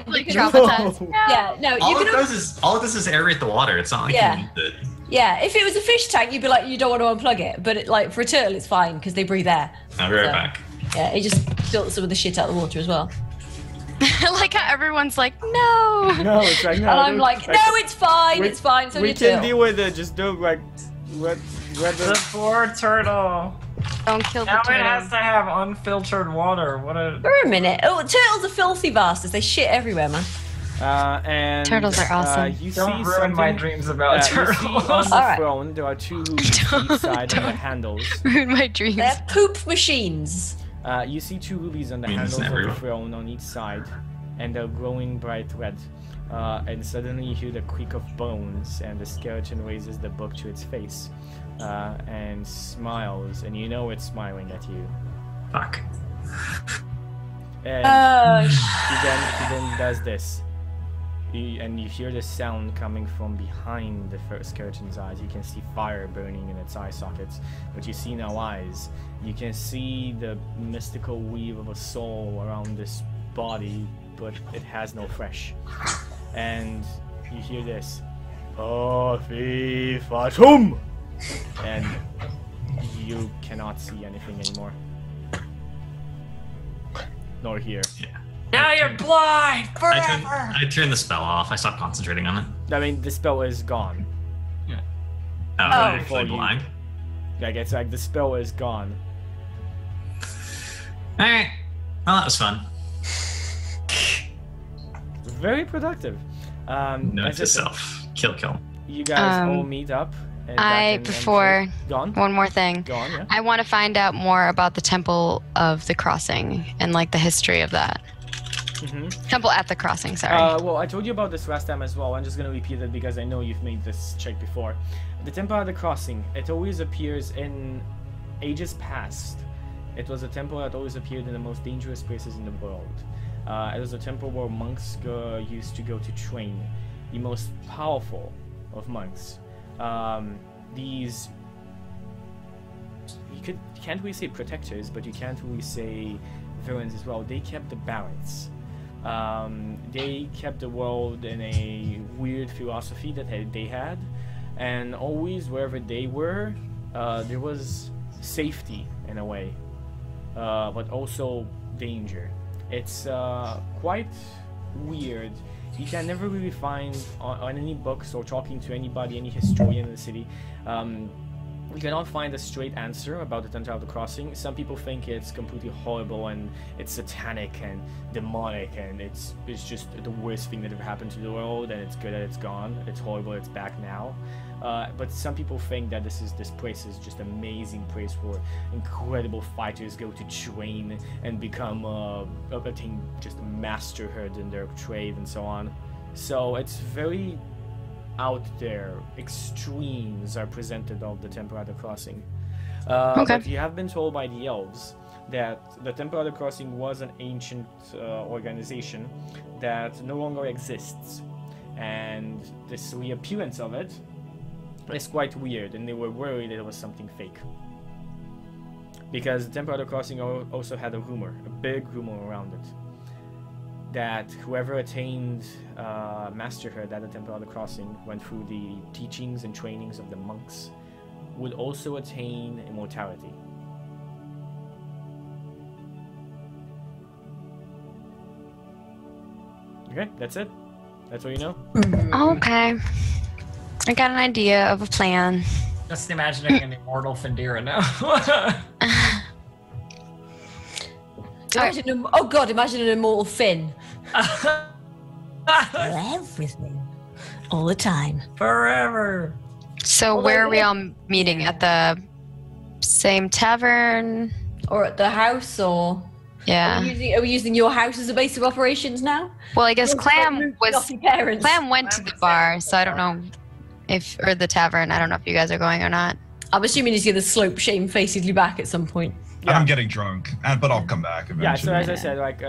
Like traumatized. Yeah, no. All it does is aerate the water. It's not like you need it. Yeah, if it was a fish tank, you'd be like, you don't want to unplug it. But like for a turtle, it's fine because they breathe air. I'll be right back. Yeah, it just filters some of the shit out of the water as well. I like how everyone's like, no. No, it's like no. And I'm like, no, it's fine. It's fine. So we can deal with it. Just don't like. The poor turtle. Don't kill the now turtle. It has to have unfiltered water. What a. For a minute. Oh, turtles are filthy bastards. They shit everywhere, man. And turtles are awesome. You don't see ruin my dreams about turtles. You see on the throne, there are two each side of the handles. Ruin my dreams. They're poop machines. You see two rubies on the handles of the throne on each side, and they're glowing bright red. And suddenly you hear the creak of bones, and the skeleton raises the book to its face, and smiles, and you know it's smiling at you. Fuck. And he then does this. And you hear the sound coming from behind the first skeleton's eyes. You can see fire burning in its eye sockets, but you see no eyes. You can see the mystical weave of a soul around this body, but it has no flesh. And you hear this, Fatum! And you cannot see anything anymore. Nor hear. Yeah. Now you're blind forever! I turned the spell off. I stopped concentrating on it. I mean, the spell is gone. Yeah. I'm actually blind. Like, it's like the spell is gone. Alright. Well, that was fun. Very productive. Note to self. Kill. You guys all meet up. One more thing. Go on, yeah. I want to find out more about the Temple of the Crossing and like the history of that. Temple at the Crossing, sorry. Well, I told you about this last time as well. I'm just going to repeat it because I know you've made this check before. The Temple at the Crossing, it always appears in ages past. It was a temple that always appeared in the most dangerous places in the world. It was a temple where monks used to go to train. The most powerful of monks. These... can't really say protectors, but you can't really say villains as well. They kept the balance. They kept the world in a weird philosophy that they had, and always wherever they were, there was safety in a way, but also danger. It's quite weird. You can never really find on any books or talking to anybody, any historian in the city, you cannot find a straight answer about the Temple of the Crossing. Some people think it's completely horrible and it's satanic and demonic and it's just the worst thing that ever happened to the world, and it's good that it's gone. It's horrible, it's back now. But some people think that this place is just amazing place where incredible fighters go to train and become obtain just masterhood in their trade and so on. So it's very out there. Extremes are presented of the Temple at the Crossing. But you have been told by the elves that the Temple at the Crossing was an ancient organization that no longer exists, and this reappearance of it is quite weird, and they were worried that it was something fake. Because the Temple at the Crossing also had a rumor, a big rumor around it, that whoever attained masterhood at the Temple of the Crossing went through the teachings and trainings of the monks would also attain immortality. Okay, that's it. That's what you know? Okay. I got an idea of a plan. Just imagining an immortal Findira now. Imagine an immortal Finn. Everything. All the time. Forever. So where are we all meeting? At the same tavern? Or at the house, or... Yeah. Are we using your house as a base of operations now? Well, I guess Clam went to the bar, so I don't know or the tavern. I don't know if you guys are going or not. I'm assuming he's going to slope shamefacedly back at some point. Yeah. I'm getting drunk, but I'll come back eventually. Yeah, so as I said, like,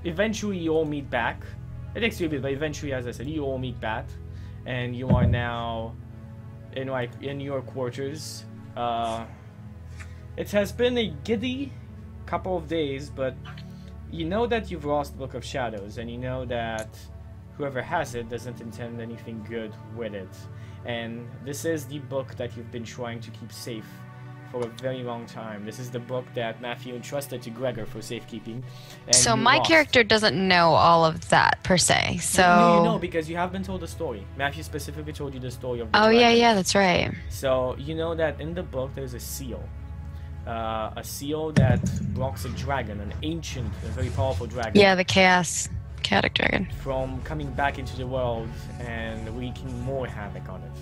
eventually you all meet back. It takes you a bit, but eventually, as I said, you all meet back, and you are now in your quarters. It has been a giddy couple of days, but you know that you've lost the Book of Shadows, and you know that whoever has it doesn't intend anything good with it. And this is the book that you've been trying to keep safe for a very long time. This is the book that Matthew entrusted to Gregor for safekeeping. And so my character doesn't know all of that per se. So no, you know, because you have been told the story. Matthew specifically told you the story of the dragon. yeah, that's right. So you know that in the book there's a seal that blocks a dragon, an ancient, a very powerful dragon. Yeah, the chaotic dragon. From coming back into the world and wreaking more havoc on it.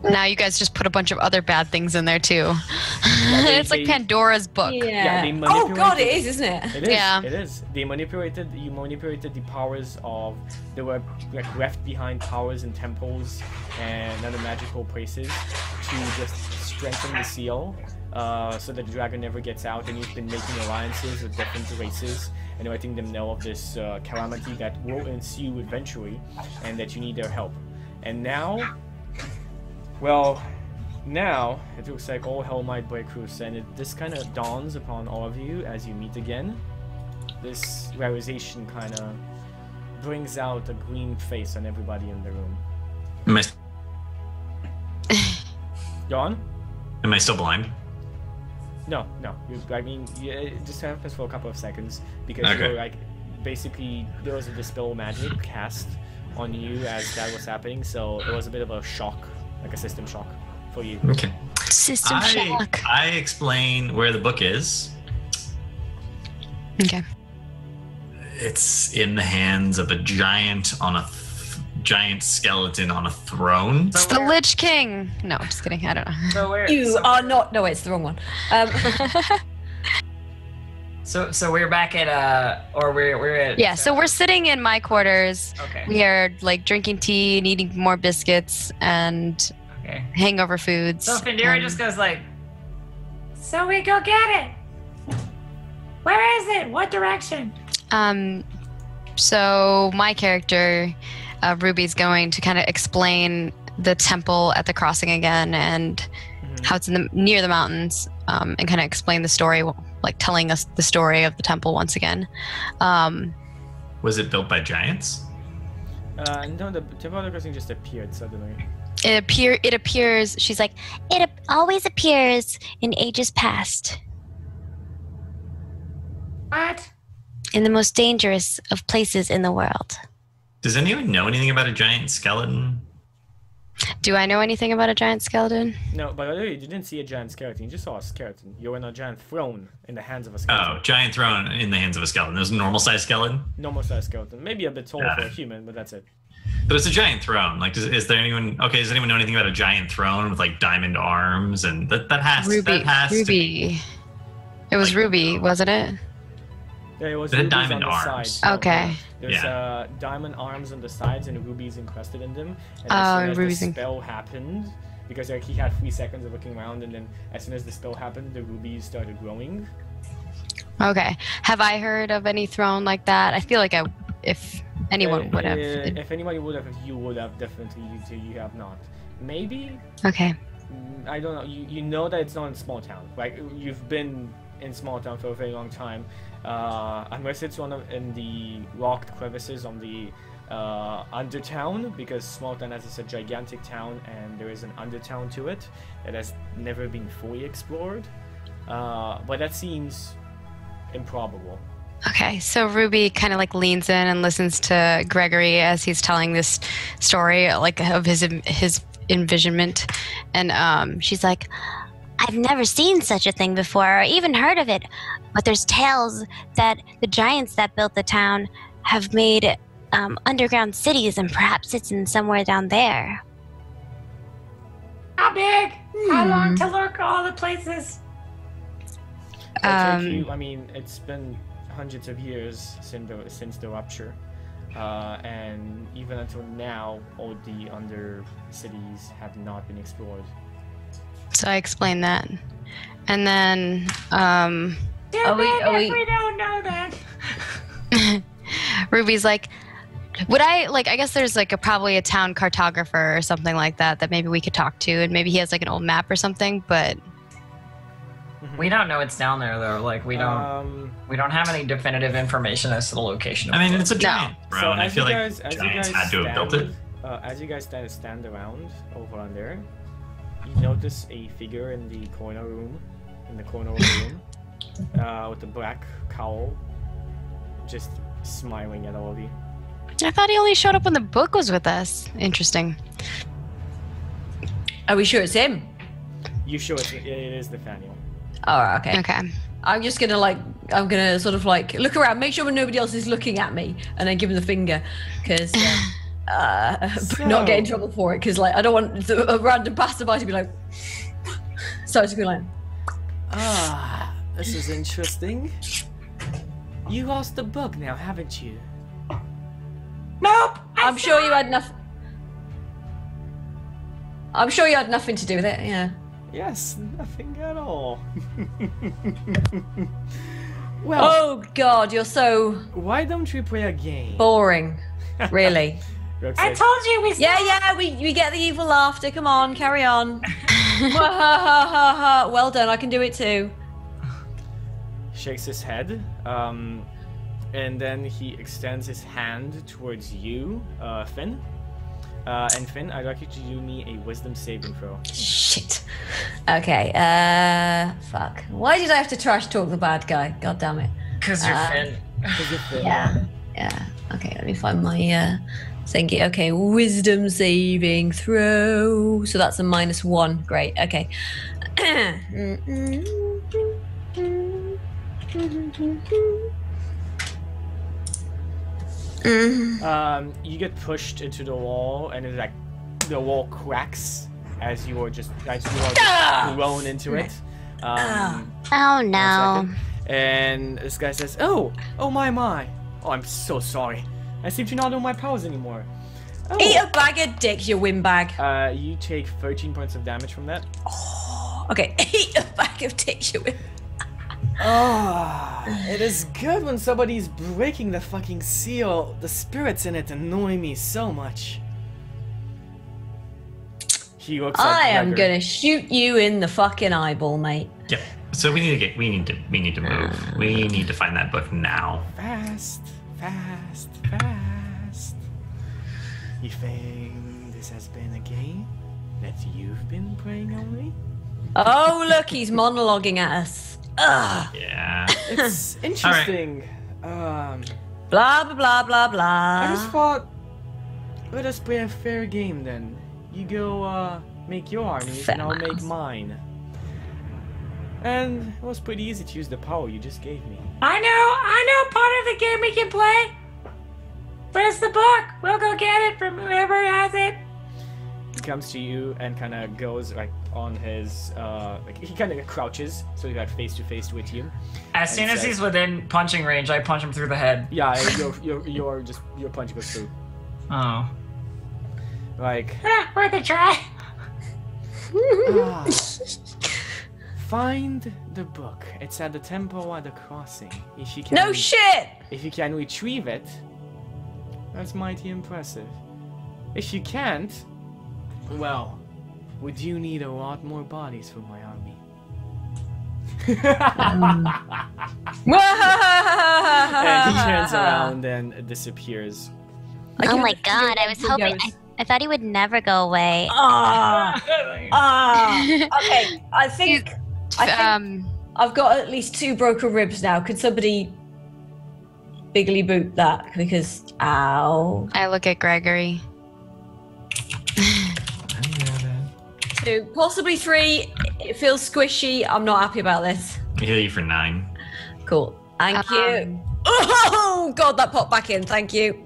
Now you guys just put a bunch of other bad things in there too. It's like Pandora's book. Yeah, they oh god, it is, isn't it? It is. Yeah. It is. You manipulated the powers of. There were like left behind powers in temples and other magical places to just strengthen the seal, so that the dragon never gets out. And you've been making alliances with different races and letting them know of this calamity that will ensue eventually, and that you need their help. And now. Well, now it looks like all hell might break loose, and this kind of dawns upon all of you as you meet again. This realization kind of brings out a green face on everybody in the room. Go on? Am I still blind? No. It just happens for a couple of seconds because okay. You're like, basically there was a dispel magic cast on you as that was happening, so it was a bit of a shock. Like a system shock for you. Okay. System shock. I explain where the book is. Okay. It's in the hands of a giant on a giant skeleton on a throne. It's the Lich King. No, just kidding. I don't know. So where? You are not. No, it's the wrong one. So we're back at we're at. Yeah. So we're sitting in my quarters. Okay. We are like drinking tea and eating more biscuits and hangover foods. So Findira just goes like, "So we go get it. Where is it? What direction?" So my character, Ruby's going to kind of explain the temple at the crossing again and how it's near the mountains, and kind of explain the story like telling us the story of the temple once again. Was it built by giants? No, the temple of the crossing just appeared suddenly. It appears. She's like, It always appears in ages past. What? In the most dangerous of places in the world. Does anyone know anything about a giant skeleton? do I know anything about a giant skeleton? No, but you didn't see a giant skeleton. You just saw a skeleton. You were in a giant throne in the hands of a skeleton. Oh, giant throne in the hands of a skeleton. There's a normal sized skeleton? Normal size skeleton. Maybe a bit taller for a human, but that's it. But it's a giant throne. Like, is there anyone? Okay, does anyone know anything about a giant throne with like diamond arms and that has Ruby. to be. It was like, Ruby, wasn't it? Yeah, it was It had rubies diamond on the arms. sides. Okay. There's diamond arms on the sides and rubies encrusted in them. And as soon as rubies the spell happened, because like, he had 3 seconds of looking around, and then as soon as the spell happened, the rubies started growing. Okay. Have I heard of any throne like that? I feel like if anyone would have. If anybody would have, you would have definitely. You have not. Maybe. Okay. I don't know. You know that it's not in small town. Like you've been in small town for a very long time. Unless it's in the locked crevices on the undertown, because small town is a gigantic town and there is an undertown to it that has never been fully explored. But that seems improbable. Okay, so Ruby kind of like leans in and listens to Gregory as he's telling this story, like of his envisionment, and she's like, I've never seen such a thing before or even heard of it, but there's tales that the giants that built the town have made underground cities, and perhaps it's in somewhere down there. How big? How long to look all the places? I mean, it's been hundreds of years since the rupture, and even until now, all the under cities have not been explored. So I explained that, and then We don't know that. Ruby's like, would I like? I guess there's like probably a town cartographer or something like that maybe we could talk to, and maybe he has like an old map or something. But we don't know it's down there though. Like we don't have any definitive information as to the location. I mean, it's a giant throne. So I feel like giants had to have built it. As you guys stand around over on there, you notice a figure in the corner of the room, with a black cowl, just smiling at all of you. I thought he only showed up when the book was with us. Interesting. Are we sure it's him? You sure it is Nathaniel? Oh, okay. Okay. I'm just gonna sort of like look around, make sure nobody else is looking at me, and then give him the finger, because not get in trouble for it, because like I don't want a random passerby to be like, so it's gonna like, this is interesting. You lost the book now, haven't you? Nope. I'm sure you had nothing to do with it. Yeah. Yes, nothing at all. Well, Oh God, you're so why don't we play a game? boring. Really. I told you we. Yeah, we get the evil laughter. Come on, carry on. Well done, I can do it too. Shakes his head, and then he extends his hand towards you, Finn. And Finn, I'd like you to do me a wisdom saving throw. Shit. Okay, fuck. Why did I have to trash talk the bad guy? God damn it. Because you're Finn. Yeah. Okay, let me find my thingy. Okay, wisdom saving throw. So that's a -1. Great. Okay. You get pushed into the wall, and it's like the wall cracks as you are just thrown into it. Oh no. And this guy says, "Oh my! Oh, I'm so sorry. I seem to not know my powers anymore." Oh. Eat a bag of dicks, you windbag. You take 13 points of damage from that. Okay, eat a bag of dicks, you windbag. It is good when somebody's breaking the fucking seal. The spirits in it annoy me so much. He looks at I am Gregor. gonna shoot you in the fucking eyeball, mate. Yeah. So we need to move. We need to find that book now. Fast. You think this has been a game that you've been playing on me? Oh, look, he's monologuing at us. Ugh. Yeah. It's interesting. Blah, blah, blah, blah, blah. I just thought, let us play a fair game then. You go make your armies and I'll make mine. And it was pretty easy to use the power you just gave me. I know part of the game we can play. Where's the book? We'll go get it from whoever has it. He comes to you and kind of goes like on his like he kind of crouches so he got face to face with you. As soon as he's within punching range, I punch him through the head. Yeah, your punch goes through. Oh. Like worth a try. Find the book. It's at the temple at the crossing. If you can, no shit! If you can retrieve it, that's mighty impressive. If you can't, well, we do need a lot more bodies for my army. And he turns around and disappears. Oh my god, I was hoping... I thought he would never go away. Okay, I think I've got at least 2 broken ribs now. Could somebody bigly boot that? Because, ow. I look at Gregory. 2, possibly 3. It feels squishy. I'm not happy about this. I heal you for 9. Cool. Thank you. Oh god, that popped back in. Thank you.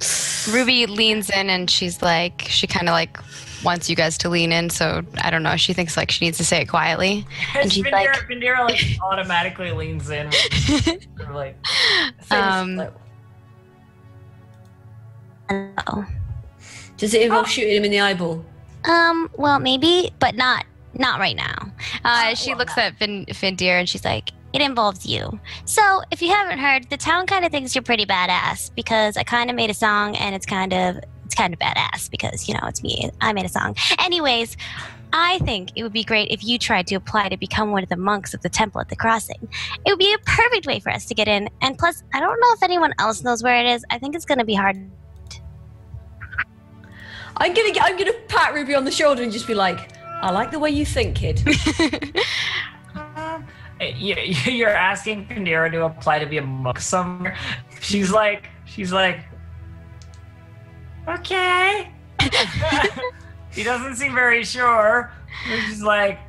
Ruby leans in and she's like, she kind of like wants you guys to lean in. So I don't know. She thinks like she needs to say it quietly. And she's Findira like automatically leans in. Like, does it involve shooting him in the eyeball? Well, maybe, but not right now. She looks at Findira and she's like, it involves you. So, if you haven't heard, the town kind of thinks you're pretty badass because I kind of made a song and it's kind of badass because, you know, it's me. I made a song. Anyways, I think it would be great if you tried to apply to become one of the monks of the temple at the crossing. It would be a perfect way for us to get in. And plus, I don't know if anyone else knows where it is. I think it's going to be hard. I'm gonna pat Ruby on the shoulder and just be like, I like the way you think, kid. You're asking Findira to apply to be a monk somewhere. She's like, okay. She doesn't seem very sure. She's like,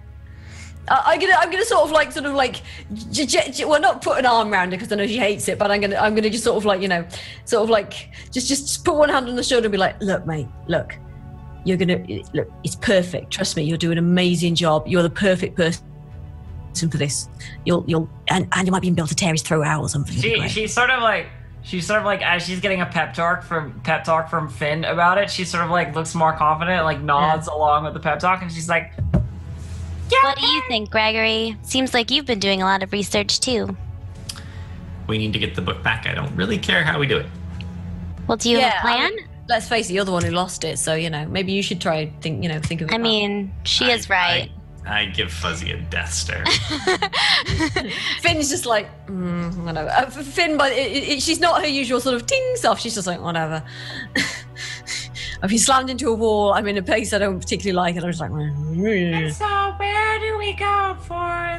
I'm gonna sort of like well, not put an arm around her because I know she hates it, but I'm gonna just sort of like, you know, sort of like just put one hand on the shoulder and be like, look, mate, look, it's perfect. Trust me, you'll do an amazing job. You're the perfect person for this. You'll and you might be able to tear his throat out or something. She's sort of like as she's getting a pep talk from Finn about it, she sort of like looks more confident, like nods along with the pep talk, and she's like, yeah. What do you think, Gregory? Seems like you've been doing a lot of research too. We need to get the book back. I don't really care how we do it. Well, do you have a plan? Let's face it, you're the one who lost it, so, you know, maybe you should try think of it. I mean, she is right. I give Fuzzy a death stare. Finn's just like, whatever. Finn, but she's not her usual sort of ting stuff. She's just like, whatever. I've been slammed into a wall. I'm in a place I don't particularly like, and I'm just like, and so where do we go for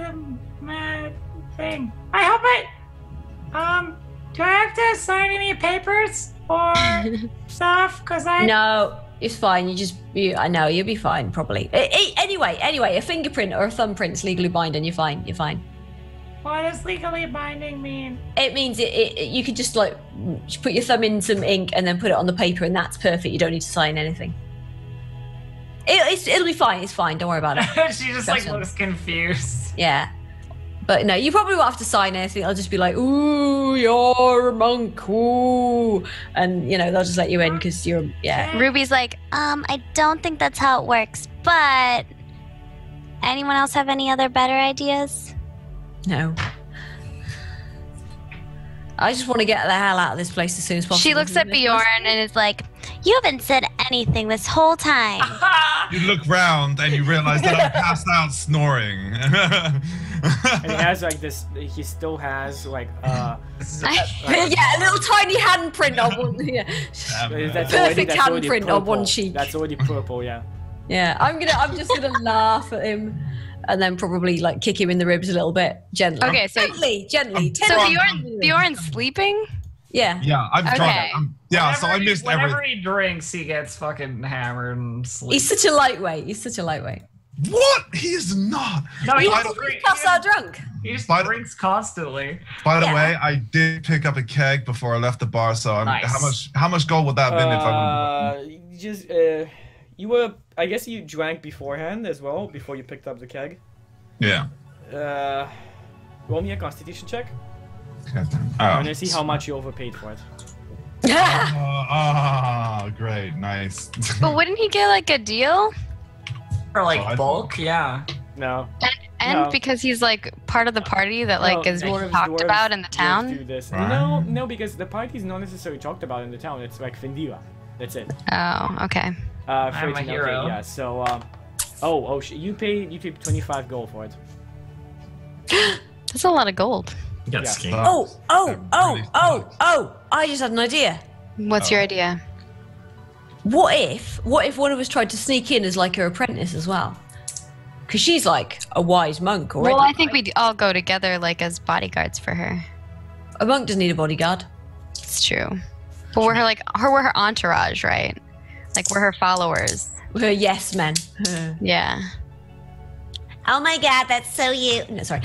the thing? I hope do I have to sign any papers or stuff? No, it's fine. I know you'll be fine, probably. Anyway, a fingerprint or a thumbprint's legally binding. You're fine. What does legally binding mean? It means you could just like put your thumb in some ink and then put it on the paper, and that's perfect. You don't need to sign anything. It'll be fine. It's fine. Don't worry about it. She just like looks confused. Yeah. But no, you probably won't have to sign anything. I'll just be like, ooh, you're a monk, ooh. And, you know, they'll just let you in because you're, yeah. Ruby's like, I don't think that's how it works, but anyone else have any other better ideas? No. I just want to get the hell out of this place as soon as possible. She looks at Bjorn and is like, You haven't said anything this whole time. You look round and you realize that I'm passed out snoring. And he has like this. He still has like yeah, a little tiny handprint on one. Yeah. Perfect handprint on one cheek. That's already purple. Yeah. Yeah, I'm just gonna laugh at him, and then probably like kick him in the ribs a little bit, gently. Okay, so gently. So Bjorn's sleeping. Yeah. Yeah, I've Okay. drunk it. So I missed everything. Whenever he drinks, he gets fucking hammered and sleeps. He's such a lightweight. What? He is not. No, He's he's pass out drunk. He just By the- drinks constantly. By the Yeah. way, I did pick up a keg before I left the bar. So Nice. how much gold would that have been if I would? You were. I guess you drank beforehand as well before you picked up the keg. Yeah. Roll me a Constitution check. Oh. I want to see how much you overpaid for it. Great, nice. But wouldn't he get like a deal? Or like I- bulk, yeah. No. And No. because he's like part of the party that like is talked about in the town. Do this. Right. No, because the party's not necessarily talked about in the town. It's like Findira. That's it. Oh, okay. I'm a 13, okay, hero. yeah. So, you paid 25 gold for it. That's a lot of gold. You got Yeah. skin. Oh! I just had an idea. What's your idea? What if one of us tried to sneak in as like her apprentice as well? Because she's like a wise monk already. Well, I think we'd all go together like as bodyguards for her. A monk doesn't need a bodyguard. It's true. But we're her entourage, right? Like we're her followers. Her yes men. Yeah. Oh my god, that's so you. No, sorry.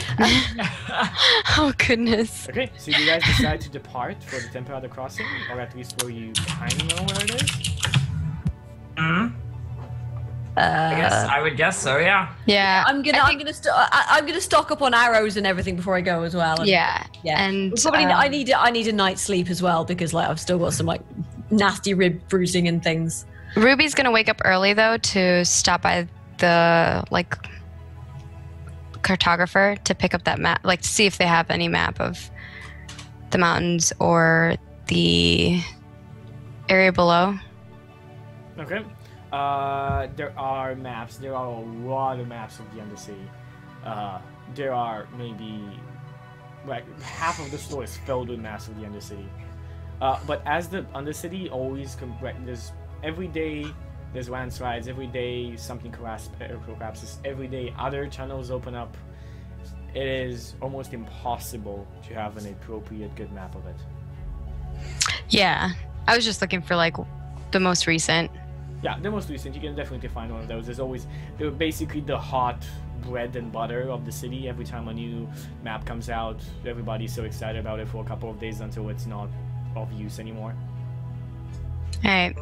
Oh goodness. Okay, so you guys decide to depart for the Temperada Crossing, or at least where you kind of know where it is. I would guess so, yeah. Yeah. I'm gonna stock up on arrows and everything before I go as well. And, Yeah. yeah. And Probably I need a night's sleep as well because like I've still got some like nasty rib bruising and things. Ruby's gonna wake up early though to stop by the like cartographer to pick up that map, like to see if they have any map of the mountains or the area below. Okay. There are maps. There are a lot of maps of the Undercity. There are maybe like half of the store is filled with maps of the Undercity. But as the Undercity always there's every day there's landslides, every day something collapses, every day other tunnels open up. It is almost impossible to have an appropriate good map of it. Yeah. I was just looking for like the most recent. Yeah, the most recent, you can definitely find one of those. They're basically the hot bread and butter of the city. Every time a new map comes out, everybody's so excited about it for a couple of days until it's not of use anymore. All right.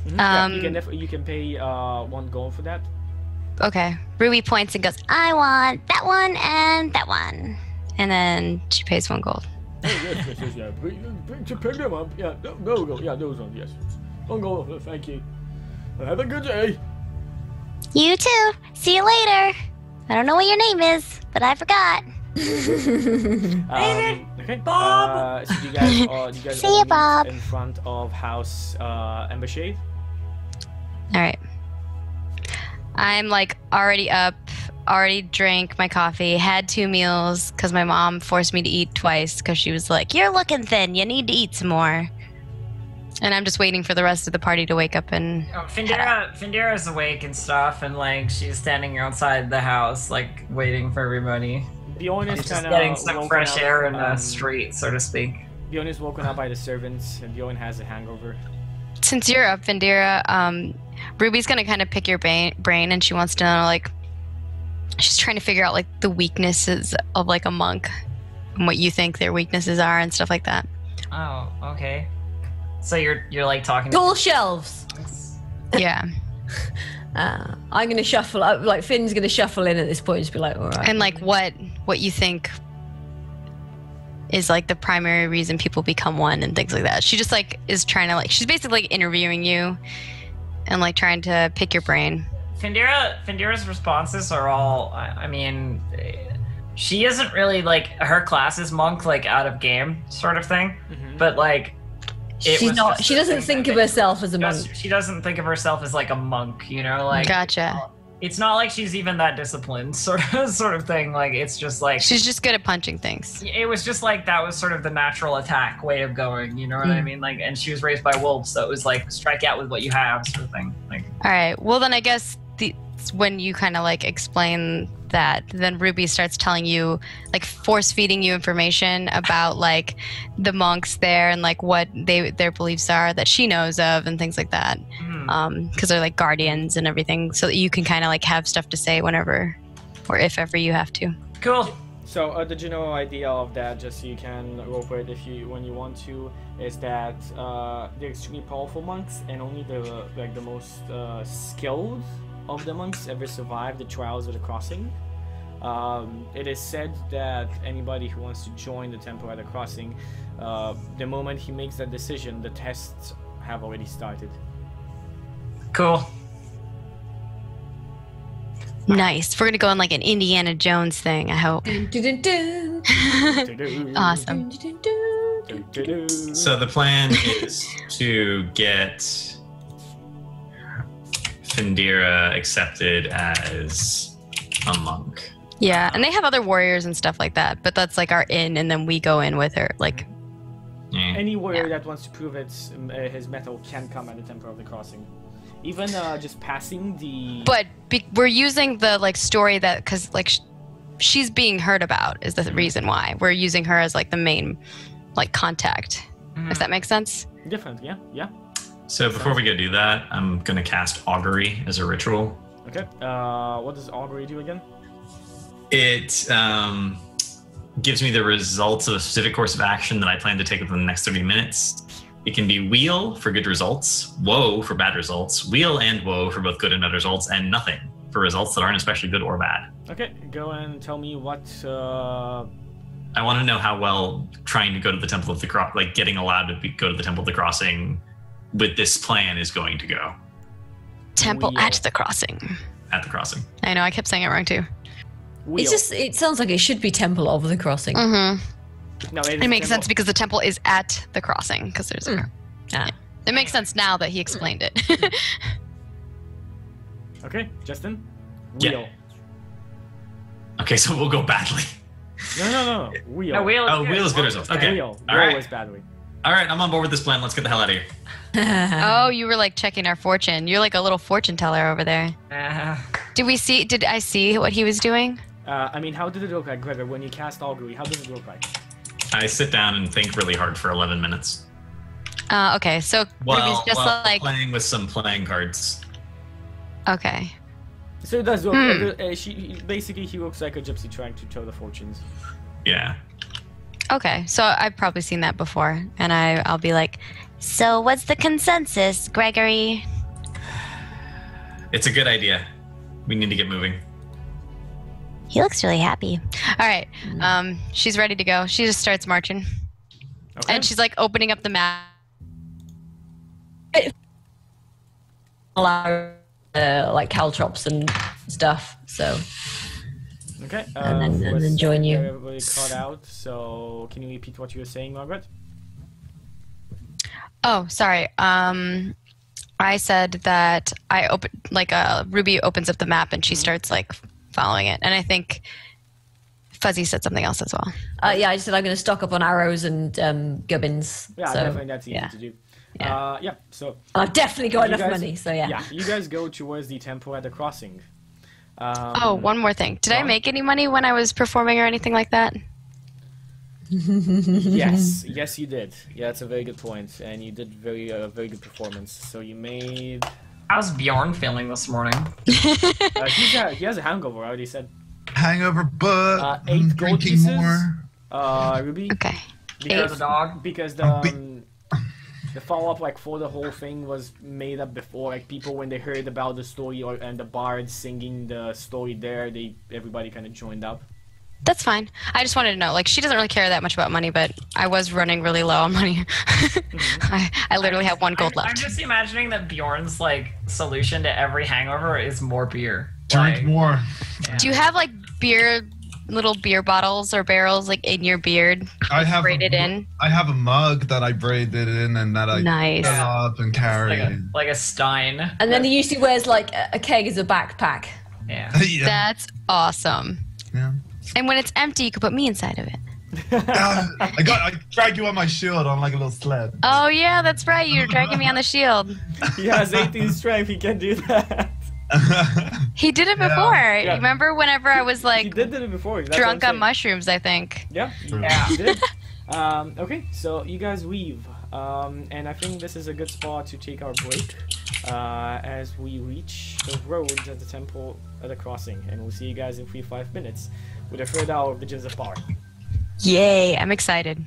Yeah, you can pay 1 gold for that. Okay. Ruby points and goes, I want that one and that one. And then she pays 1 gold. Oh, yes, yeah. Pick them up. Yeah, no go. Yeah, those ones, yes. 1 gold, thank you. Have a good day. You too. See you later. I don't know what your name is, but I forgot. Okay. Bob. So do you guys See all ya, meet Bob. in front of House Embashade? All right. I'm like already up, already drank my coffee, had 2 meals because my mom forced me to eat twice because she was like, you're looking thin, you need to eat some more. And I'm just waiting for the rest of the party to wake up and Findira's awake and stuff, and like she's standing outside the house, like waiting for everybody. Bjorn is Just kind of getting some fresh air in the street, so to speak. Bjorn is woken up by the servants, and Bjorn has a hangover. since you're up, Findira, Ruby's gonna kind of pick your brain, and she wants to know, like, she's trying to figure out like the weaknesses of like a monk and what you think their weaknesses are and stuff like that. Oh, okay. So you're like talking. Tall shelves. Yeah. I'm gonna shuffle. Like Finn's gonna shuffle in at this point and just be like, all right. And like what you think is like the primary reason people become one and things like that. She just like is trying to like, she's basically like interviewing you and like trying to pick your brain. Findira's responses are all, I mean, she isn't really like, her class is monk, like out of game sort of thing, but like She's not. She doesn't think of herself as a monk. She doesn't think of herself as like a monk, you know, like. Gotcha. It's not like she's even that disciplined, sort of thing. Like it's just like she's just good at punching things. It was just like that was sort of the natural attack way of going. You know what I mean? Like, and she was raised by wolves, so it was like strike out with what you have, sort of thing. Like. All right. Well, then I guess when you kind of like explain that, then Ruby starts telling you, like force feeding you information about like the monks there and like what their beliefs are that she knows of and things like that. Because they're like guardians and everything, so that you can kind of like have stuff to say whenever or if ever you have to. Cool. So the general idea of that, just so you can rope it when you want to, is that they're extremely powerful monks, and only the most skilled of the monks ever survive the trials of the crossing. It is said that anybody who wants to join the temple at the crossing, the moment he makes that decision, the tests have already started. Cool. Nice. We're gonna go on like an Indiana Jones thing, I hope. Awesome. So the plan is to get Findira accepted as a monk. Yeah, and they have other warriors and stuff like that, but that's like our in, and then we go in with her. Like any warrior that wants to prove his mettle can come at the Temple of the Crossing. Even just passing the. But we're using the like story that because like she's being heard about is the reason why we're using her as like the main like contact. If that makes sense. Different, yeah. So before we go do that, I'm gonna cast Augury as a ritual. Okay. What does Augury do again? It gives me the results of a specific course of action that I plan to take within the next 30 minutes. It can be wheel for good results, woe for bad results, wheel and woe for both good and bad results, and nothing for results that aren't especially good or bad. Okay, go and tell me what. I want to know how well trying to go to the Temple of the Crossing, like getting allowed to go to the Temple of the Crossing with this plan is going to go. Temple Wheel. at the crossing. At the crossing. I know, I kept saying it wrong too. Wheel. It sounds like it should be Temple of the Crossing. No, it makes sense because the temple is at the crossing because there's a. Yeah. It makes sense now that he explained it. Okay, Justin. Yeah. Wheel. Okay, so we'll go badly. No. Wheel. No, wheel. Wheel is good results. Okay. Wheel. All right. Was badly. All right, I'm on board with this plan. Let's get the hell out of here. Oh, you were like checking our fortune. You're like a little fortune teller over there. Did I see what he was doing? I mean, how did it look like, Gregor, when you cast Augury? How does it look like? I sit down and think really hard for 11 minutes. Okay, so Ruby's just like playing with some playing cards. Okay. So it does look. He looks like a gypsy trying to tell the fortunes. Yeah. Okay, so I've probably seen that before, and I'll be like, So what's the consensus, Gregory? It's a good idea. We need to get moving. He looks really happy. All right, she's ready to go. She just starts marching, and she's like opening up the map. Like caltrops and stuff. So. Okay. And then join you. Everybody caught out. So can you repeat what you were saying, Margaret? Oh, sorry. I said that Ruby opens up the map and she starts like following it, and I think Fuzzy said something else as well. Yeah, I just said I'm going to stock up on arrows and gubbins. Yeah, so, definitely that's easy to do. Yeah. So I've definitely got enough money. So yeah. Yeah, you guys go towards the temple at the crossing. One more thing. Did I make any money when I was performing or anything like that? Yes, you did. Yeah, that's a very good point, and you did very good performance. So you made. How's Bjorn feeling this morning? He has a hangover. I already said. Hangover, but 8 gold pieces. Ruby. Okay. Because the dog. Because the follow-up for the whole thing was made up before. Like people, when they heard about the story and the bards singing the story there, everybody kind of joined up. That's fine. I just wanted to know. Like, she doesn't really care that much about money, but I was running really low on money. I literally have 1 gold left. I'm just imagining that Bjorn's solution to every hangover is more beer. Drink more. Yeah. Do you have beer little beer bottles or barrels like in your beard? Braided in. I have a mug that I braided in and that I nice. fill up and carry. Like a stein. And then he usually wears like a keg as a backpack. Yeah. Yeah. That's awesome. Yeah. And when it's empty, you can put me inside of it. I drag you on my shield on like a little sled. Oh yeah, that's right. You're dragging me on the shield. He has 18 strength. He can do that. He did it before. You remember whenever I was like he did it before. That's drunk on mushrooms, I think. Yeah. Yeah. He did. Okay, so you guys leave. And I think this is a good spot to take our break as we reach the roads at the temple at the crossing. And we'll see you guys in 3-5 minutes with a third hour of Visions of Power. Yay, I'm excited.